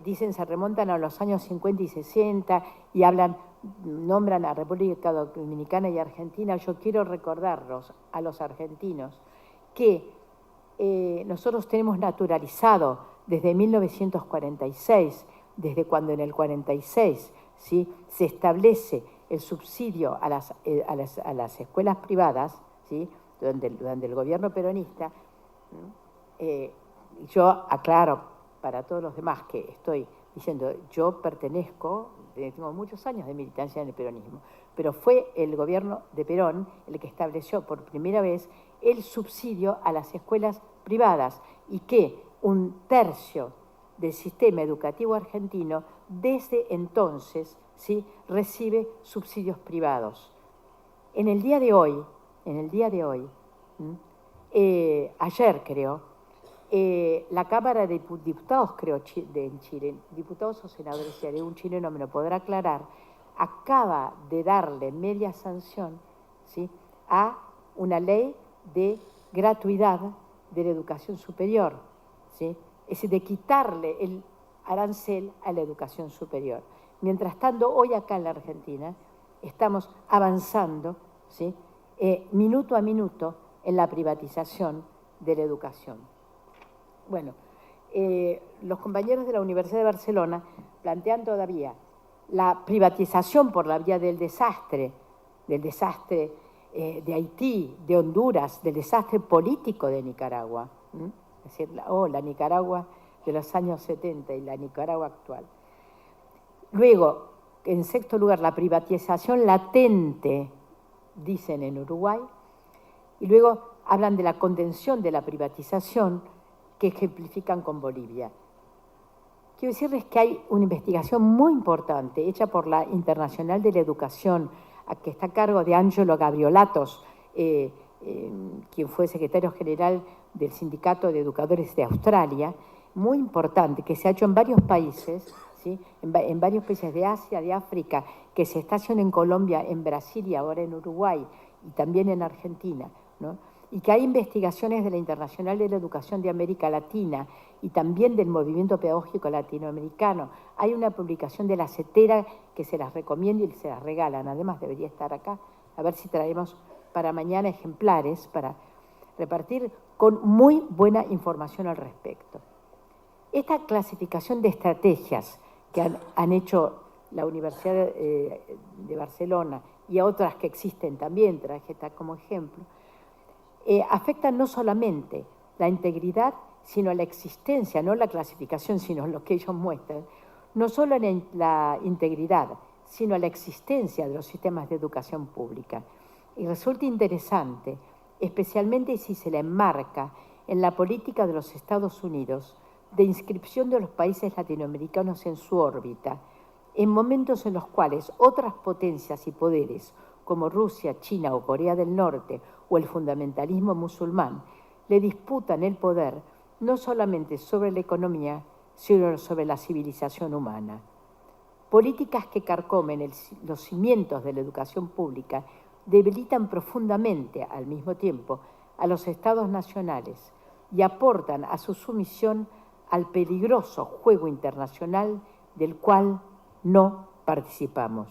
dicen, se remontan a los años 50 y 60 y nombran a República Dominicana y Argentina, yo quiero recordarlos a los argentinos que nosotros tenemos naturalizado desde 1946, desde cuando en el 46, ¿sí?, se establece el subsidio a las escuelas privadas, ¿sí?, durante el gobierno peronista. Yo aclaro para todos los demás que estoy diciendo, yo pertenezco, tengo muchos años de militancia en el peronismo, pero fue el gobierno de Perón el que estableció por primera vez el subsidio a las escuelas privadas y que 1/3 del sistema educativo argentino desde entonces, ¿sí?, recibe subsidios privados. En el día de hoy, ayer creo, la Cámara de Diputados, creo, en Chile, diputados o senadores, si hay un chileno me lo podrá aclarar, acaba de darle media sanción, ¿sí?, a una ley de gratuidad de la educación superior, ¿sí?, es decir, de quitarle el arancel a la educación superior. Mientras tanto, hoy acá en la Argentina estamos avanzando, ¿sí?, minuto a minuto en la privatización de la educación. Bueno, los compañeros de la Universidad de Barcelona plantean todavía la privatización por la vía del desastre de Haití, de Honduras, del desastre político de Nicaragua, es decir, la Nicaragua de los años 70 y la Nicaragua actual. Luego, en sexto lugar, la privatización latente, dicen en Uruguay, y luego hablan de la contención de la privatización que ejemplifican con Bolivia. Quiero decirles que hay una investigación muy importante hecha por la Internacional de la Educación, que está a cargo de Angelo Gabriolatos, quien fue secretario general del Sindicato de Educadores de Australia, muy importante, que se ha hecho en varios países, ¿sí?, en varios países de Asia, de África, que se está haciendo en Colombia, en Brasil y ahora en Uruguay, y también en Argentina, ¿no?, y que hay investigaciones de la Internacional de la Educación de América Latina y también del Movimiento Pedagógico Latinoamericano. Hay una publicación de la CETERA que se las recomiendo y se las regalan, además debería estar acá, a ver si traemos para mañana ejemplares para repartir, con muy buena información al respecto. Esta clasificación de estrategias que han hecho la Universidad de Barcelona y a otras que existen también, traje esta como ejemplo, afectan no solamente la integridad, sino la existencia, no la clasificación, sino lo que ellos muestran, no solo la integridad, sino la existencia de los sistemas de educación pública. Y resulta interesante, especialmente si se la enmarca en la política de los Estados Unidos de inscripción de los países latinoamericanos en su órbita, en momentos en los cuales otras potencias y poderes, como Rusia, China o Corea del Norte, o el fundamentalismo musulmán, le disputan el poder no solamente sobre la economía, sino sobre la civilización humana. Políticas que carcomen los cimientos de la educación pública debilitan profundamente, al mismo tiempo, a los estados nacionales y aportan a su sumisión al peligroso juego internacional del cual no participamos.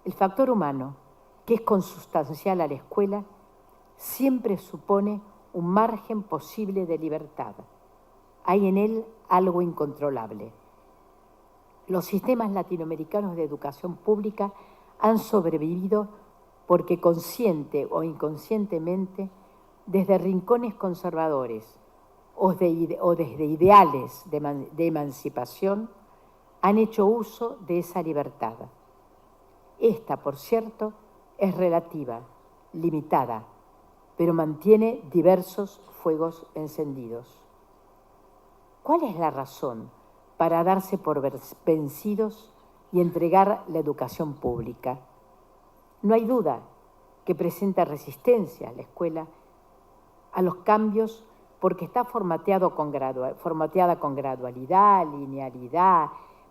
El factor humano, que es consustancial a la escuela, siempre supone un margen posible de libertad. Hay en él algo incontrolable. Los sistemas latinoamericanos de educación pública han sobrevivido porque consciente o inconscientemente, desde rincones conservadores o desde ideales de emancipación, han hecho uso de esa libertad. Esta, por cierto, es relativa, limitada, pero mantiene diversos fuegos encendidos. ¿Cuál es la razón para darse por vencidos y entregar la educación pública? No hay duda que presenta resistencia a la escuela a los cambios porque está formateada con gradualidad, linealidad,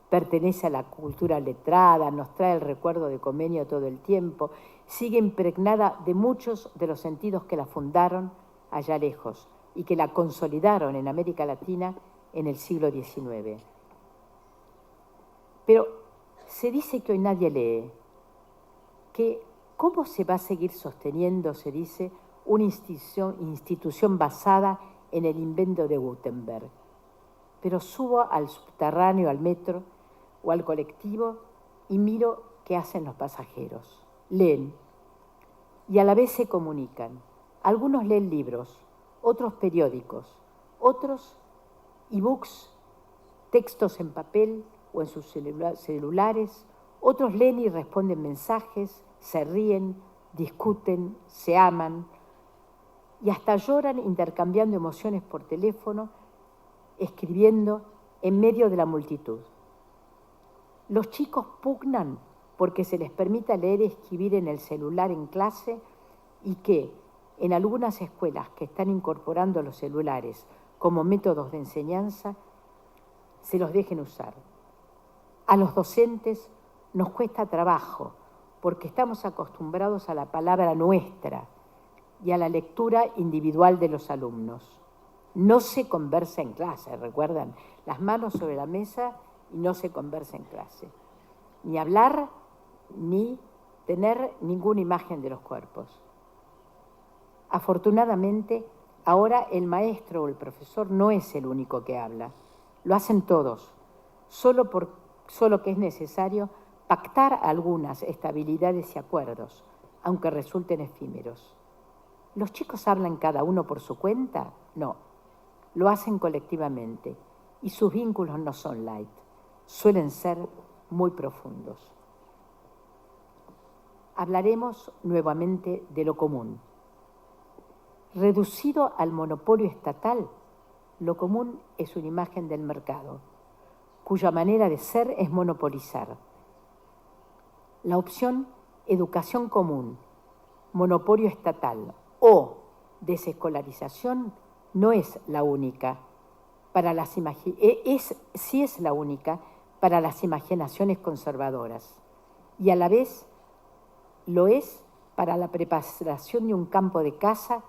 pertenece a la cultura letrada, nos trae el recuerdo de Comenio todo el tiempo, sigue impregnada de muchos de los sentidos que la fundaron allá lejos y que la consolidaron en América Latina en el siglo XIX. Pero se dice que hoy nadie lee, que cómo se va a seguir sosteniendo, se dice, una institución basada en el invento de Gutenberg. Pero subo al subterráneo, al metro o al colectivo y miro qué hacen los pasajeros. Leen y a la vez se comunican. Algunos leen libros, otros periódicos, otros e-books, textos en papel o en sus celulares, otros leen y responden mensajes, se ríen, discuten, se aman y hasta lloran intercambiando emociones por teléfono, escribiendo en medio de la multitud. Los chicos pugnan porque se les permita leer y escribir en el celular en clase y que en algunas escuelas que están incorporando los celulares como métodos de enseñanza, se los dejen usar. A los docentes nos cuesta trabajo porque estamos acostumbrados a la palabra nuestra y a la lectura individual de los alumnos. No se conversa en clase, ¿recuerdan? Las manos sobre la mesa y no se conversa en clase. Ni hablar, ni tener ninguna imagen de los cuerpos. Afortunadamente, ahora el maestro o el profesor no es el único que habla. Lo hacen todos, solo que es necesario pactar algunas estabilidades y acuerdos, aunque resulten efímeros. ¿Los chicos hablan cada uno por su cuenta? No, lo hacen colectivamente y sus vínculos no son light, suelen ser muy profundos. Hablaremos nuevamente de lo común. Reducido al monopolio estatal, lo común es una imagen del mercado, cuya manera de ser es monopolizar. La opción educación común, monopolio estatal o desescolarización no es la única. Sí es la única para las imaginaciones conservadoras y a la vez lo es para la preparación de un campo de caza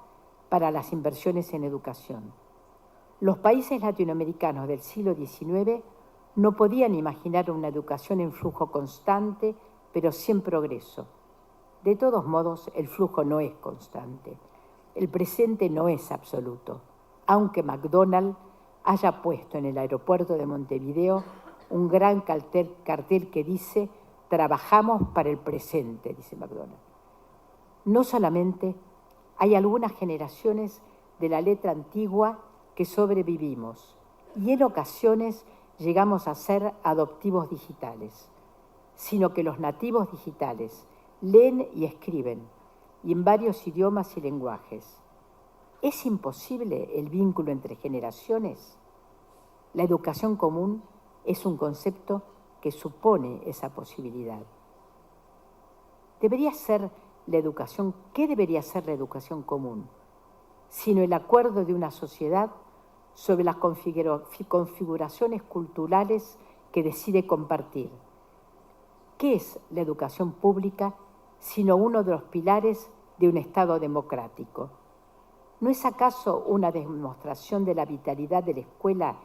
para las inversiones en educación. Los países latinoamericanos del siglo XIX no podían imaginar una educación en flujo constante, pero sin progreso. De todos modos, el flujo no es constante. El presente no es absoluto, aunque McDonald's haya puesto en el aeropuerto de Montevideo un gran cartel que dice «Trabajamos para el presente», dice McDonald's. No solamente hay algunas generaciones de la letra antigua que sobrevivimos y en ocasiones llegamos a ser adoptivos digitales, sino que los nativos digitales leen y escriben, y en varios idiomas y lenguajes. ¿Es imposible el vínculo entre generaciones? La educación común es un concepto que supone esa posibilidad. ¿Qué debería ser la educación común? Sino el acuerdo de una sociedad sobre las configuraciones culturales que decide compartir. ¿Qué es la educación pública sino uno de los pilares de un Estado democrático? ¿No es acaso una demostración de la vitalidad de la escuela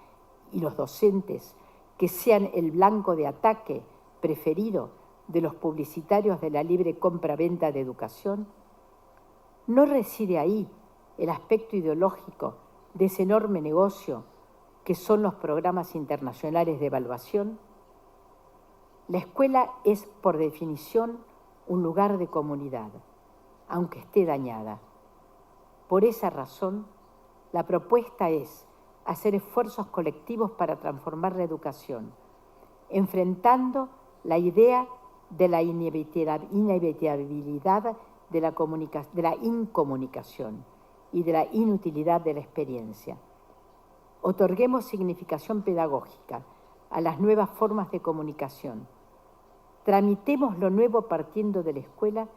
y los docentes que sean el blanco de ataque preferido de los publicitarios de la libre compra-venta de educación? ¿No reside ahí el aspecto ideológico de ese enorme negocio que son los programas internacionales de evaluación? La escuela es, por definición, un lugar de comunidad, aunque esté dañada. Por esa razón, la propuesta es hacer esfuerzos colectivos para transformar la educación, enfrentando la idea de la inevitabilidad de la incomunicación y de la inutilidad de la experiencia. Otorguemos significación pedagógica a las nuevas formas de comunicación. Tramitemos lo nuevo partiendo de la escuela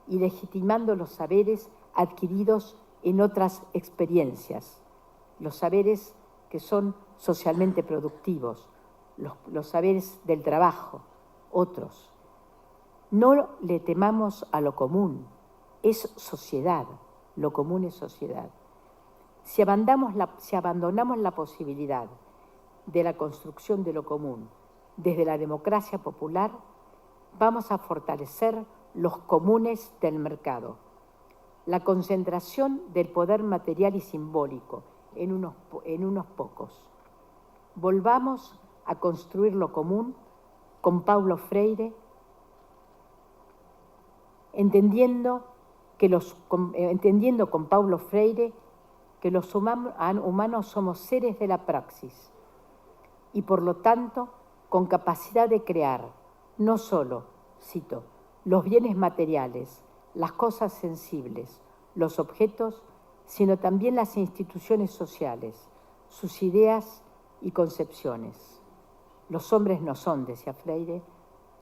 y legitimando los saberes adquiridos en otras experiencias, los saberes que son socialmente productivos, los saberes del trabajo, otros. No le temamos a lo común, es sociedad, lo común es sociedad. Si abandonamos la posibilidad de la construcción de lo común desde la democracia popular, vamos a fortalecer los comunes del mercado. La concentración del poder material y simbólico en unos pocos. Volvamos a construir lo común con Paulo Freire, entendiendo con Paulo Freire que los humanos somos seres de la praxis y por lo tanto con capacidad de crear no solo, cito, los bienes materiales, las cosas sensibles, los objetos, sino también las instituciones sociales, sus ideas y concepciones. Los hombres no son, decía Freire,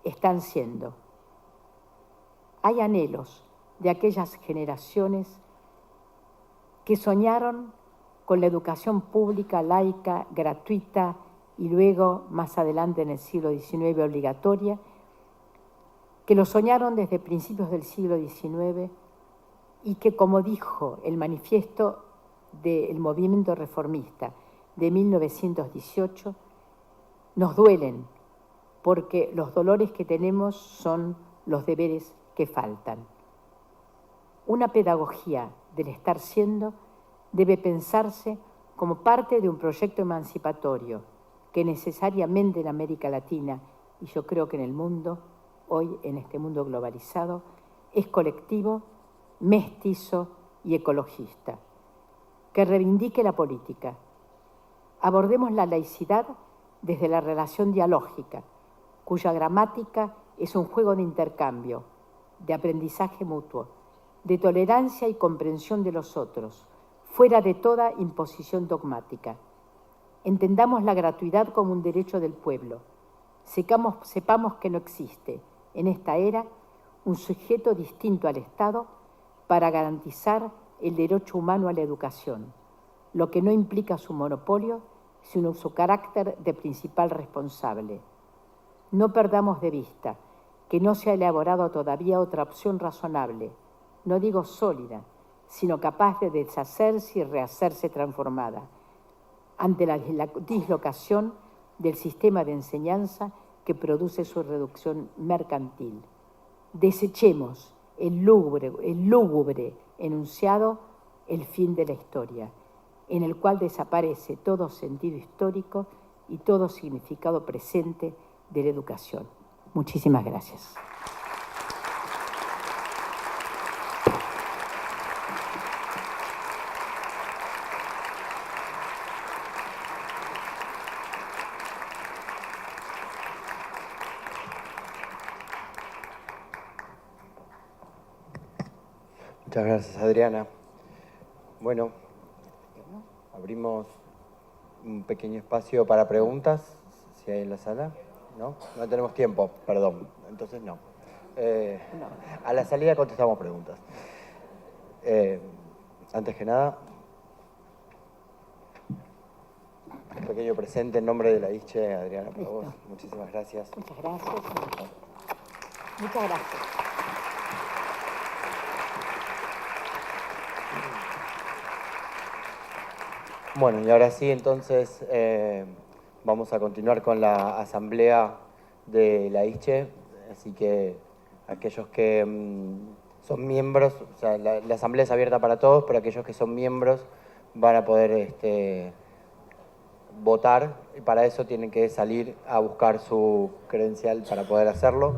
están siendo. Hay anhelos de aquellas generaciones que soñaron con la educación pública, laica, gratuita y luego, más adelante en el siglo XIX, obligatoria, que lo soñaron desde principios del siglo XIX y que, como dijo el manifiesto del movimiento reformista de 1918, nos duelen porque los dolores que tenemos son los deberes que faltan. Una pedagogía del estar siendo debe pensarse como parte de un proyecto emancipatorio que necesariamente en América Latina, y yo creo que en el mundo, hoy en este mundo globalizado, es colectivo, mestizo y ecologista, que reivindique la política. Abordemos la laicidad desde la relación dialógica, cuya gramática es un juego de intercambio, de aprendizaje mutuo, de tolerancia y comprensión de los otros, fuera de toda imposición dogmática. Entendamos la gratuidad como un derecho del pueblo. Sepamos que no existe, en esta era, un sujeto distinto al Estado para garantizar el derecho humano a la educación, lo que no implica su monopolio, sino su carácter de principal responsable. No perdamos de vista que no se ha elaborado todavía otra opción razonable, no digo sólida, sino capaz de deshacerse y rehacerse transformada, ante la dislocación del sistema de enseñanza que produce su reducción mercantil. Desechemos el lúgubre enunciado el fin de la historia, en el cual desaparece todo sentido histórico y todo significado presente de la educación. Muchísimas gracias. Muchas gracias, Adriana. Bueno, abrimos un pequeño espacio para preguntas, si hay en la sala. ¿No? No tenemos tiempo, perdón. Entonces no. A la salida contestamos preguntas. Antes que nada, un pequeño presente en nombre de la ISCHE, Adriana, para vos. Muchísimas gracias. Muchas gracias. Muchas gracias. Bueno, y ahora sí, entonces vamos a continuar con la asamblea de la ISCHE, así que aquellos que son miembros, o sea, la asamblea es abierta para todos, pero aquellos que son miembros van a poder votar, y para eso tienen que salir a buscar su credencial para poder hacerlo.